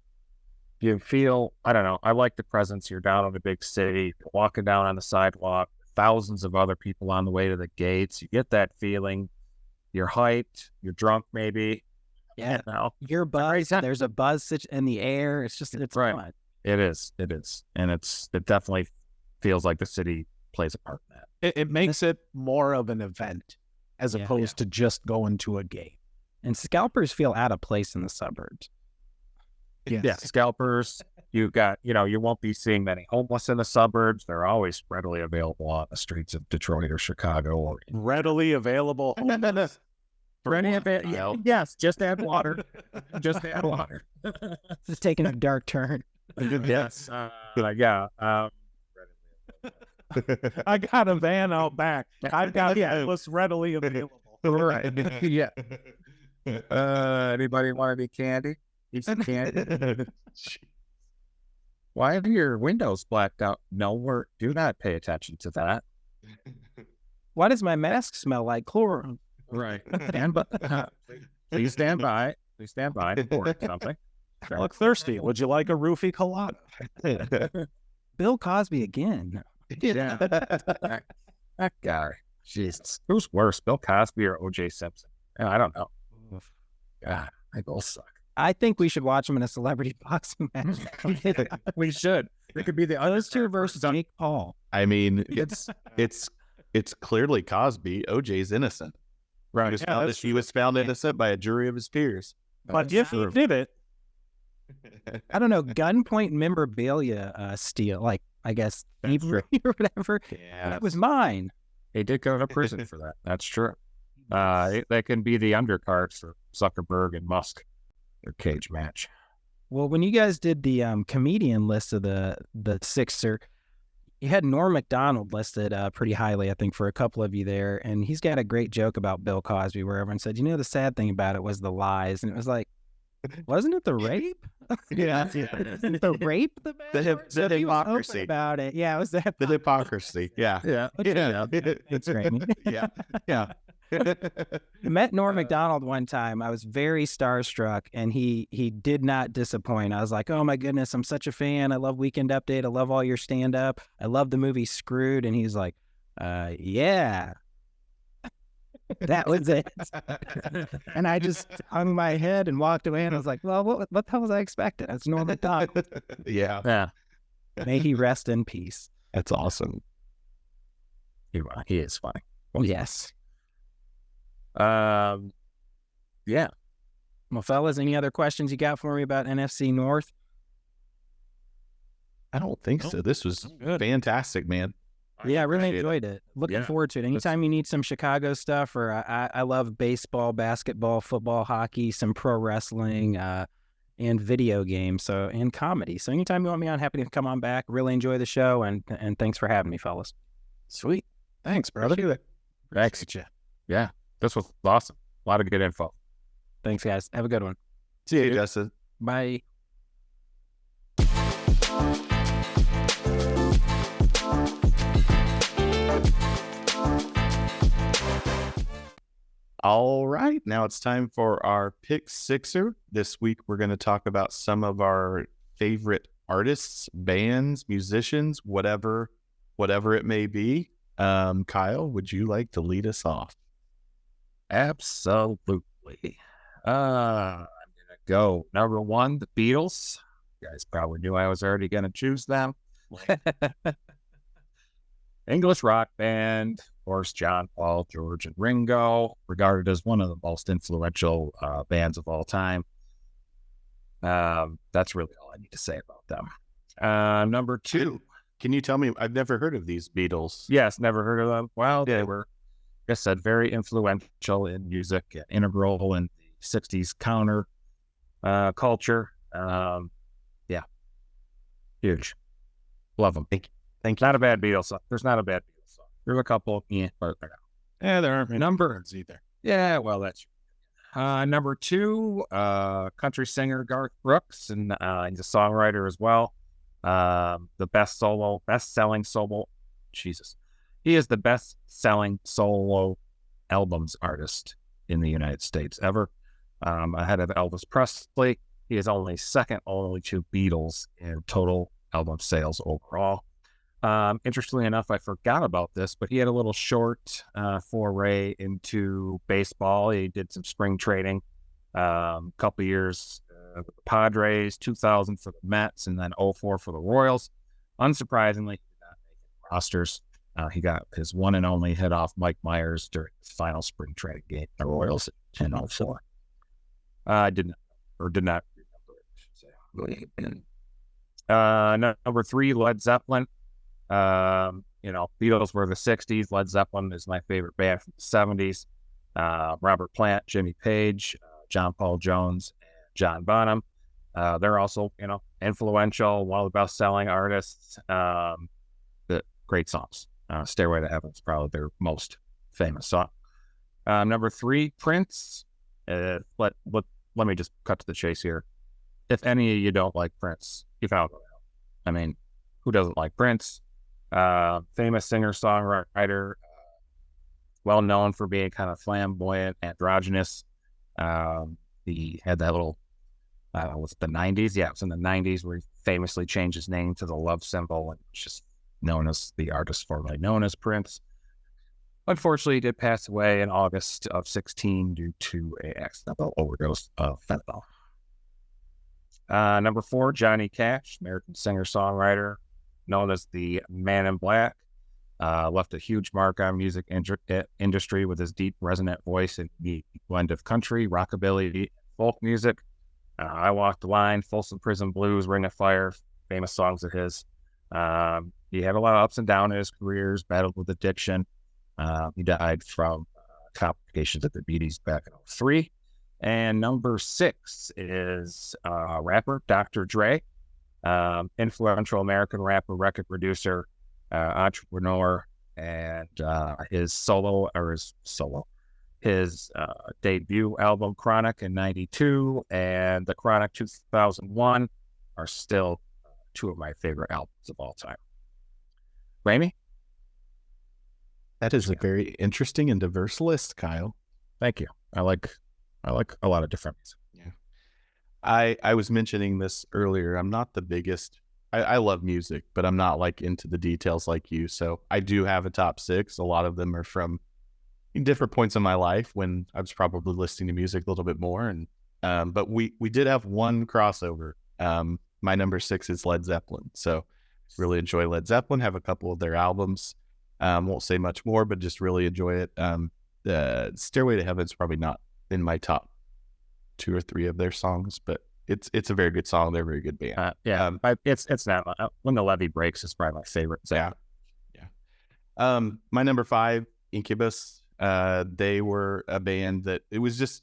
You feel, I don't know, I like the presence. You're down in a big city, walking down on the sidewalk, thousands of other people on the way to the gates. You get that feeling. You're hyped. You're drunk, maybe. Yeah. You're buzzed. There's a buzz in the air. It's right. Fun. It is. And it definitely feels like the city plays a part in that. It makes it more of an event as opposed to just going to a game. And scalpers feel out of place in the suburbs. Yes. Yeah, scalpers. You got, you won't be seeing many homeless in the suburbs. They're always readily available on the streets of Detroit or Chicago. Or readily available. Yes, just add water. Just add water. Just taking a dark turn. Yes. I got a van out back. I've got it was readily available. Right. Yeah. Anybody want any candy? Eat some candy. Why are your windows blacked out? No, do not pay attention to that. Why does my mask smell like chlorine? Right. Please stand by. Please stand by and pour something. I look thirsty. Would you like a roofie colada? Bill Cosby again. Yeah. That guy. Jesus. Who's worse, Bill Cosby or O.J. Simpson? I don't know. God, they both suck. I think we should watch them in a celebrity boxing match. We should. It could be the those two versus Jake Paul. I mean, it's clearly Cosby. OJ's innocent. Right. He was found innocent by a jury of his peers. But if he did it, I don't know, gunpoint memorabilia steal, like I guess thievery or whatever. Yeah, that was mine. He did go to prison for that. That's true. That can be the undercard for Zuckerberg and Musk. Their cage match. Well, when you guys did the comedian list of the Sixer, you had Norm Macdonald listed pretty highly, I think, for a couple of you there. And he's got a great joke about Bill Cosby where everyone said, the sad thing about it was the lies. And it was like, wasn't it the rape? Yeah. The rape? The hypocrisy. About it. Yeah, it was that. The hypocrisy. Yeah. Yeah. That's great. Yeah. Yeah. I met Norm Macdonald one time. I was very starstruck, and he did not disappoint. I was like, oh my goodness, I'm such a fan. I love Weekend Update. I love all your stand-up. I love the movie Screwed. And he's like, yeah. That was it. And I just hung my head and walked away, and I was like, well, what the hell was I expecting? It's Norm Macdonald. Yeah. May he rest in peace. That's awesome. He is funny. Well, yes. Yeah. Well, fellas, any other questions you got for me about NFC North? I don't think so. This was fantastic, man. Yeah, I really enjoyed it. Looking forward to it. Anytime you need some Chicago stuff, or I love baseball, basketball, football, hockey, some pro wrestling, and video games, and comedy. So anytime you want me on, happy to come on back. Really enjoy the show, and thanks for having me, fellas. Sweet. Thanks, brother. Thanks. You. Yeah, this was awesome. A lot of good info. Thanks, guys. Have a good one. See you, Justin. Bye. All right, now it's time for our Pick Sixer. This week, we're going to talk about some of our favorite artists, bands, musicians, whatever it may be. Kyle, would you like to lead us off? Absolutely. I'm gonna go number one, the Beatles. You guys probably knew I was already gonna choose them. English rock band, of course, John, Paul, George, and Ringo, regarded as one of the most influential bands of all time. That's really all I need to say about them. Number two. Can you tell me? I've never heard of these Beatles. Yes, never heard of them. Well, they were, like I said, very influential in music, integral in the 60s counter culture. Yeah, huge. Love them. Thank you. Not a bad Beatles song. There's not a bad Beatles song. There's a couple, but there aren't many numbers either. Yeah, well, that's number two, country singer Garth Brooks, and he's a songwriter as well. The best-selling solo. Jesus, he is the best-selling solo albums artist in the United States ever, ahead of Elvis Presley. He is only second only to Beatles in total album sales overall. Interestingly enough, I forgot about this, but he had a little short foray into baseball. He did some spring training, couple years with the Padres, 2000 for the Mets, and then 2004 for the Royals. Unsurprisingly, he did not make any rosters. He got his one and only hit off Mike Myers during his final spring training game, the Royals in 2004. I did not remember it, I should say. Number three, Led Zeppelin. Beatles were the 60s. Led Zeppelin is my favorite band from the 70s. Robert Plant, Jimmy Page, John Paul Jones, and John Bonham. They're also, influential, one of the best-selling artists. Great songs. Stairway to Heaven is probably their most famous song. Number three, Prince. Let me just cut to the chase here. If any of you don't like Prince, you found it out. I mean, who doesn't like Prince? Famous singer-songwriter, well known for being kind of flamboyant, androgynous. He had that little, was it the 90s? Yeah, it was in the 90s where he famously changed his name to the love symbol and was just known as the artist formerly known as Prince. Unfortunately, he did pass away in August of 2016 due to an accidental overdose of fentanyl. Number four, Johnny Cash, American singer-songwriter, known as the Man in Black. Left a huge mark on music industry with his deep, resonant voice and the blend of country, rockabilly, and folk music. I Walk the Line, Folsom Prison Blues, Ring of Fire, famous songs of his. He had a lot of ups and downs in his careers, battled with addiction. He died from complications of diabetes back in 2003. And number six is rapper Dr. Dre, influential American rapper, record producer, entrepreneur, and his debut album Chronic in 92 and the Chronic 2001 are still two of my favorite albums of all time. Ramey? That is a very interesting and diverse list, Kyle. Thank you. I like a lot of different music. Yeah. I was mentioning this earlier. I'm not the biggest. I love music, but I'm not like into the details like you. So I do have a top six. A lot of them are from different points in my life when I was probably listening to music a little bit more. And but we did have one crossover. My number six is Led Zeppelin. So really enjoy Led Zeppelin. Have a couple of their albums. Won't say much more, but just really enjoy it. The Stairway to Heaven is probably not in my top 2 or 3 of their songs, but it's a very good song. They're a very good band. It's not. When the Levee Breaks is probably my favorite. So. Yeah. My number 5, Incubus. They were a band that it was just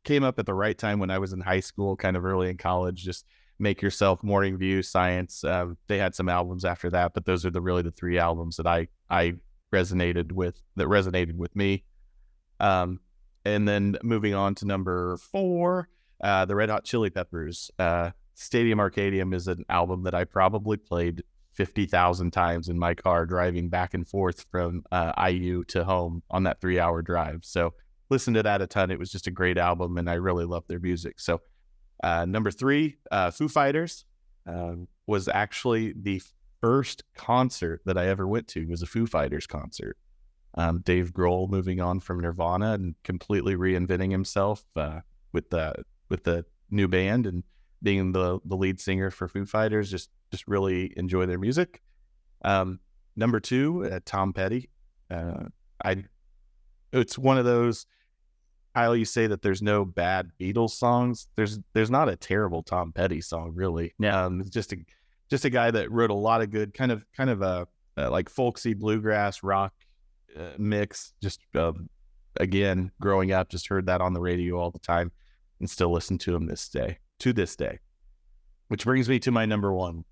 came up at the right time when I was in high school, kind of early in college. Just Make Yourself, Morning View, Science. They had some albums after that, but those are really the 3 albums that I resonated with me. And then moving on to number 4, the Red Hot Chili Peppers. Stadium Arcadium is an album that I probably played 50,000 times in my car driving back and forth from IU to home on that 3-hour drive. So listened to that a ton. It was just a great album, and I really love their music. So number 3, Foo Fighters, was actually the first concert that I ever went to was a Foo Fighters concert. Dave Grohl moving on from Nirvana and completely reinventing himself with the new band and being the lead singer for Foo Fighters. Just really enjoy their music. Number 2, Tom Petty. It's one of those, Kyle, you say that there's no bad Beatles songs. There's not a terrible Tom Petty song, really. It's just a guy that wrote a lot of good kind of a like folksy bluegrass rock mix. Just again, growing up, just heard that on the radio all the time and still listen to him to this day. Which brings me to my number 1.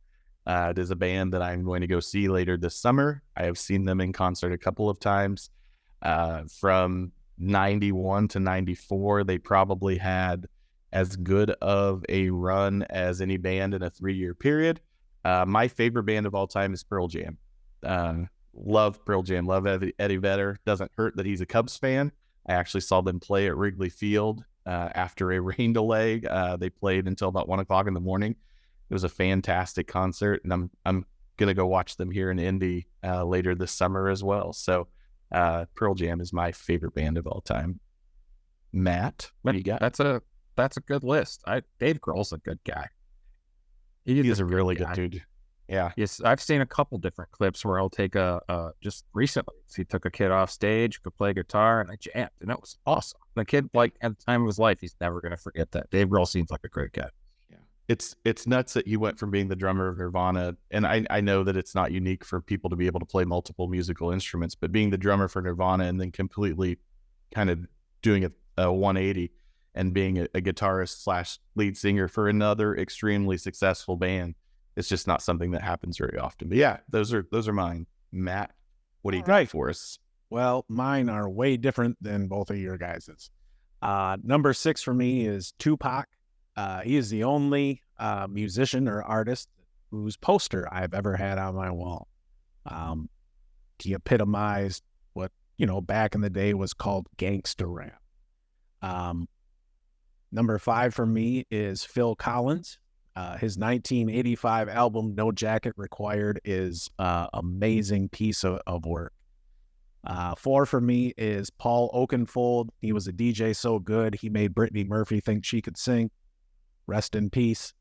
It is a band that I'm going to go see later this summer. I have seen them in concert a couple of times. From 91 to 94, they probably had as good of a run as any band in a 3-year period. My favorite band of all time is Pearl Jam. Love Pearl Jam, love Eddie Vedder. Doesn't hurt that he's a Cubs fan. I actually saw them play at Wrigley Field after a rain delay. They played until about 1 o'clock in the morning. It was a fantastic concert, and I'm going to go watch them here in Indy later this summer as well. So Pearl Jam is my favorite band of all time. Matt, what do you got? That's a good list. Dave Grohl's a good guy. He's a really good dude. Yeah. Yes, I've seen a couple different clips where he'll take just recently, he took a kid off stage, could play guitar, and they jammed, and that was awesome. The kid, like, at the time of his life, he's never going to forget that. Dave Grohl seems like a great guy. Yeah. It's nuts that he went from being the drummer of Nirvana, and I know that it's not unique for people to be able to play multiple musical instruments, but being the drummer for Nirvana and then completely kind of doing a 180 and being a guitarist / lead singer for another extremely successful band. It's just not something that happens very often. But yeah, those are mine. Matt, what do you got for us? Well, mine are way different than both of your guys's. Number 6 for me is Tupac. He is the only musician or artist whose poster I've ever had on my wall. He epitomized what, back in the day was called gangster rap. Number 5 for me is Phil Collins. His 1985 album, No Jacket Required, is an amazing piece of work. 4 for me is Paul Oakenfold. He was a DJ so good, he made Brittany Murphy think she could sing. Rest in peace.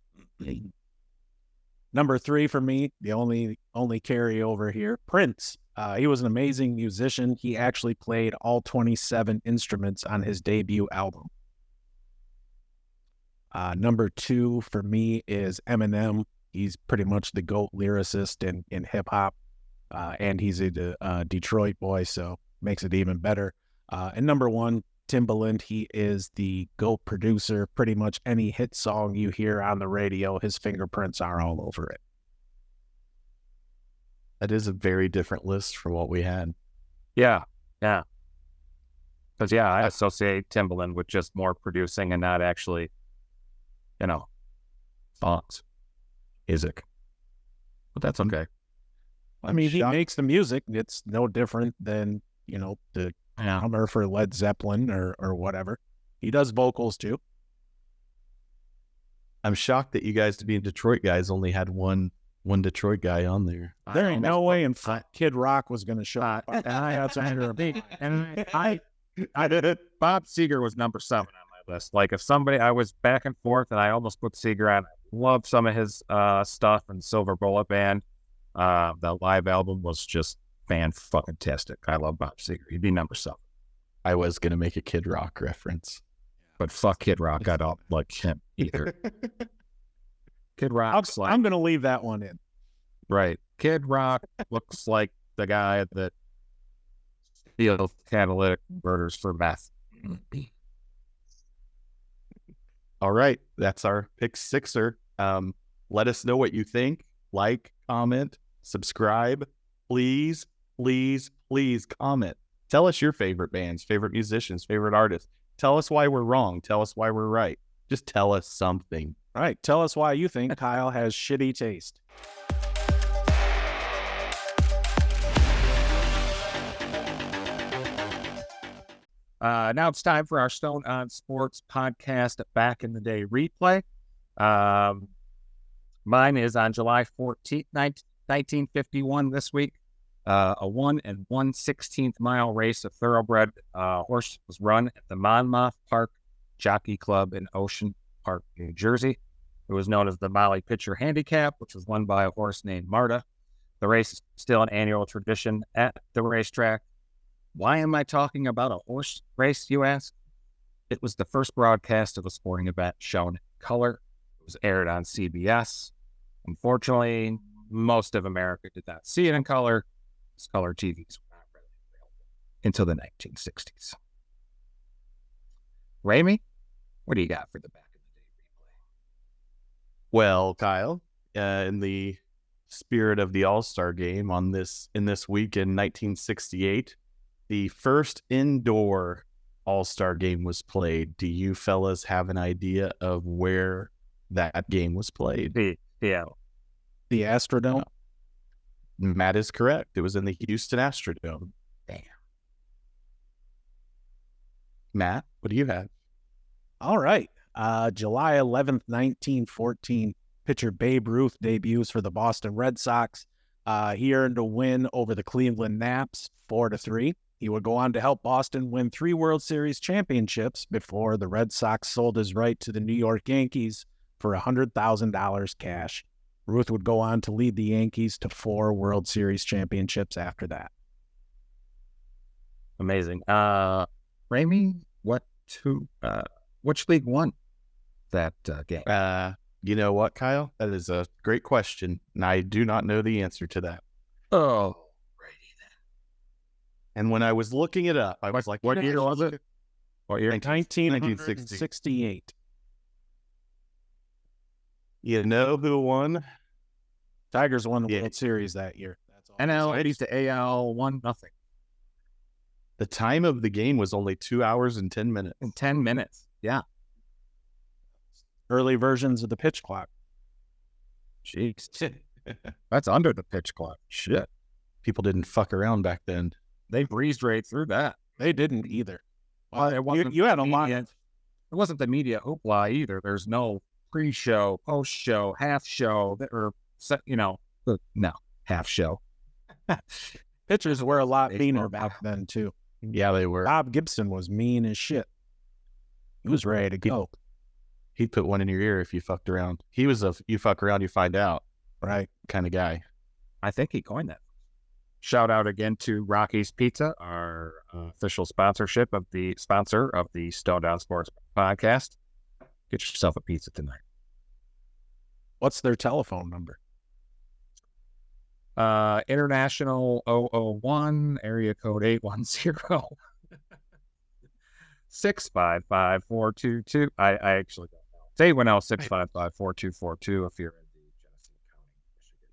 Number 3 for me, the only carryover here, Prince. He was an amazing musician. He actually played all 27 instruments on his debut album. Number 2 for me is Eminem. He's pretty much the GOAT lyricist in hip hop, and he's a Detroit boy, so makes it even better. And number 1, Timbaland. He is the GOAT producer. Pretty much any hit song you hear on the radio, his fingerprints are all over it. That is a very different list from what we had. Yeah. Because I associate Timbaland with just more producing and not actually, songs, music. But that's okay. I mean, he makes the music. It's no different than, the drummer for Led Zeppelin or whatever. He does vocals too. I'm shocked that you guys, to be Detroit guys, only had one Detroit guy on there. There ain't no way in Kid Rock was going to show up. And I did it. Bob Seger was number 7 on my list. Like, if somebody, I was back and forth, and I almost put Seger on. I love some of his stuff and Silver Bullet Band. That live album was just fan-fucking-tastic. I love Bob Seger. He'd be number 7. I was going to make a Kid Rock reference. But fuck Kid Rock. I don't like him either. Kid Rock. I'm going to leave that one in. Right. Kid Rock looks like the guy that steals catalytic converters for meth. All right, that's our pick sixer. Let us know what you think. Like, comment, subscribe. Please, please, please comment. Tell us your favorite bands, favorite musicians, favorite artists. Tell us why we're wrong. Tell us why we're right. Just tell us something. All right, tell us why you think Kyle has shitty taste. Now it's time for our Stone on Sports podcast back in the day replay. Mine is on July 14th, 1951 this week. A 1 1/16 mile race of thoroughbred horse was run at the Monmouth Park Jockey Club in Ocean Park, New Jersey. It was known as the Molly Pitcher Handicap, which was won by a horse named Marta. The race is still an annual tradition at the racetrack. Why am I talking about a horse race, you ask? It was the first broadcast of a sporting event shown in color. It was aired on CBS. Unfortunately, most of America did not see it in color. Color TVs were not readily available until the 1960s. Ramey, what do you got for the back of the day replay? Well, Kyle, in the spirit of the All-Star game in this week in 1968, the first indoor All-Star game was played. Do you fellas have an idea of where that game was played? The Astrodome. Matt is correct. It was in the Houston Astrodome. Damn. Matt, what do you have? All right. July 11th, 1914, pitcher Babe Ruth debuts for the Boston Red Sox. He earned a win over the Cleveland Naps, 4-3. He would go on to help Boston win 3 World Series championships before the Red Sox sold his right to the New York Yankees for $100,000 cash. Ruth would go on to lead the Yankees to 4 World Series championships after that. Amazing. Ramey, which league won that game? You know what, Kyle? That is a great question, and I do not know the answer to that. Oh, righty then. And when I was looking it up, I was like, what year was it? What year? 1968. You know who won? Tigers won the World Series that year. That's all. NL 80s to AL 1-0. The time of the game was only 2 hours and 10 minutes. 10 minutes. Yeah. Early versions of the pitch clock. Jeez. That's under the pitch clock. Shit. People didn't fuck around back then. They breezed right through that. They didn't either. Well, it wasn't you had a lot. It wasn't the media hoopla either. There's no pre-show, post-show, half show, or no, half show. Pitchers were a lot meaner back then too. Yeah, they were. Bob Gibson was mean as shit. He was ready to go. He'd put one in your ear if you fucked around. He was a you fuck around, you find out, right? Kind of guy. I think he coined that. Shout out again to Rocky's Pizza, our official sponsor of the Stone Down Sports podcast. Get yourself a pizza tonight. What's their telephone number? International 001, area code 810 655-422. I actually don't know. It's 810-655-4242 if you're in the Genesee County,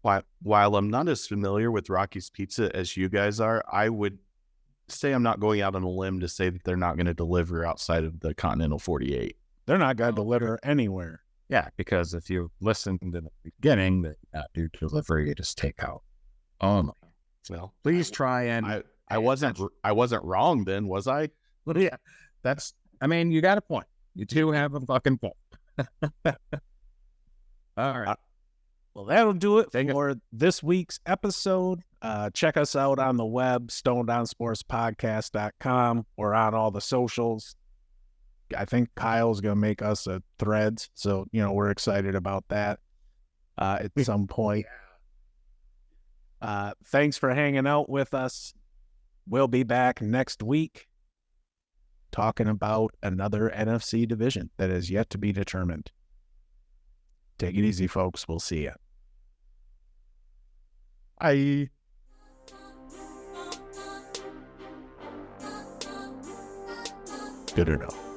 Michigan. While I'm not as familiar with Rocky's Pizza as you guys are, I would say I'm not going out on a limb to say that they're not going to deliver outside of the Continental 48. They're not going to deliver anywhere. Yeah, because if you listened in the beginning, they not do delivery, just take out. Well, please try and I wasn't wrong then, was I? Well, yeah, you got a point. You do have a fucking point. All right. Well, that'll do it for this week's episode. Check us out on the web, stonedownsportspodcast.com. We're on all the socials. I think Kyle's going to make us a Threads, so, we're excited about that at some point. Thanks for hanging out with us. We'll be back next week talking about another NFC division that is yet to be determined. Take it easy, folks. We'll see you. Bye. good to know.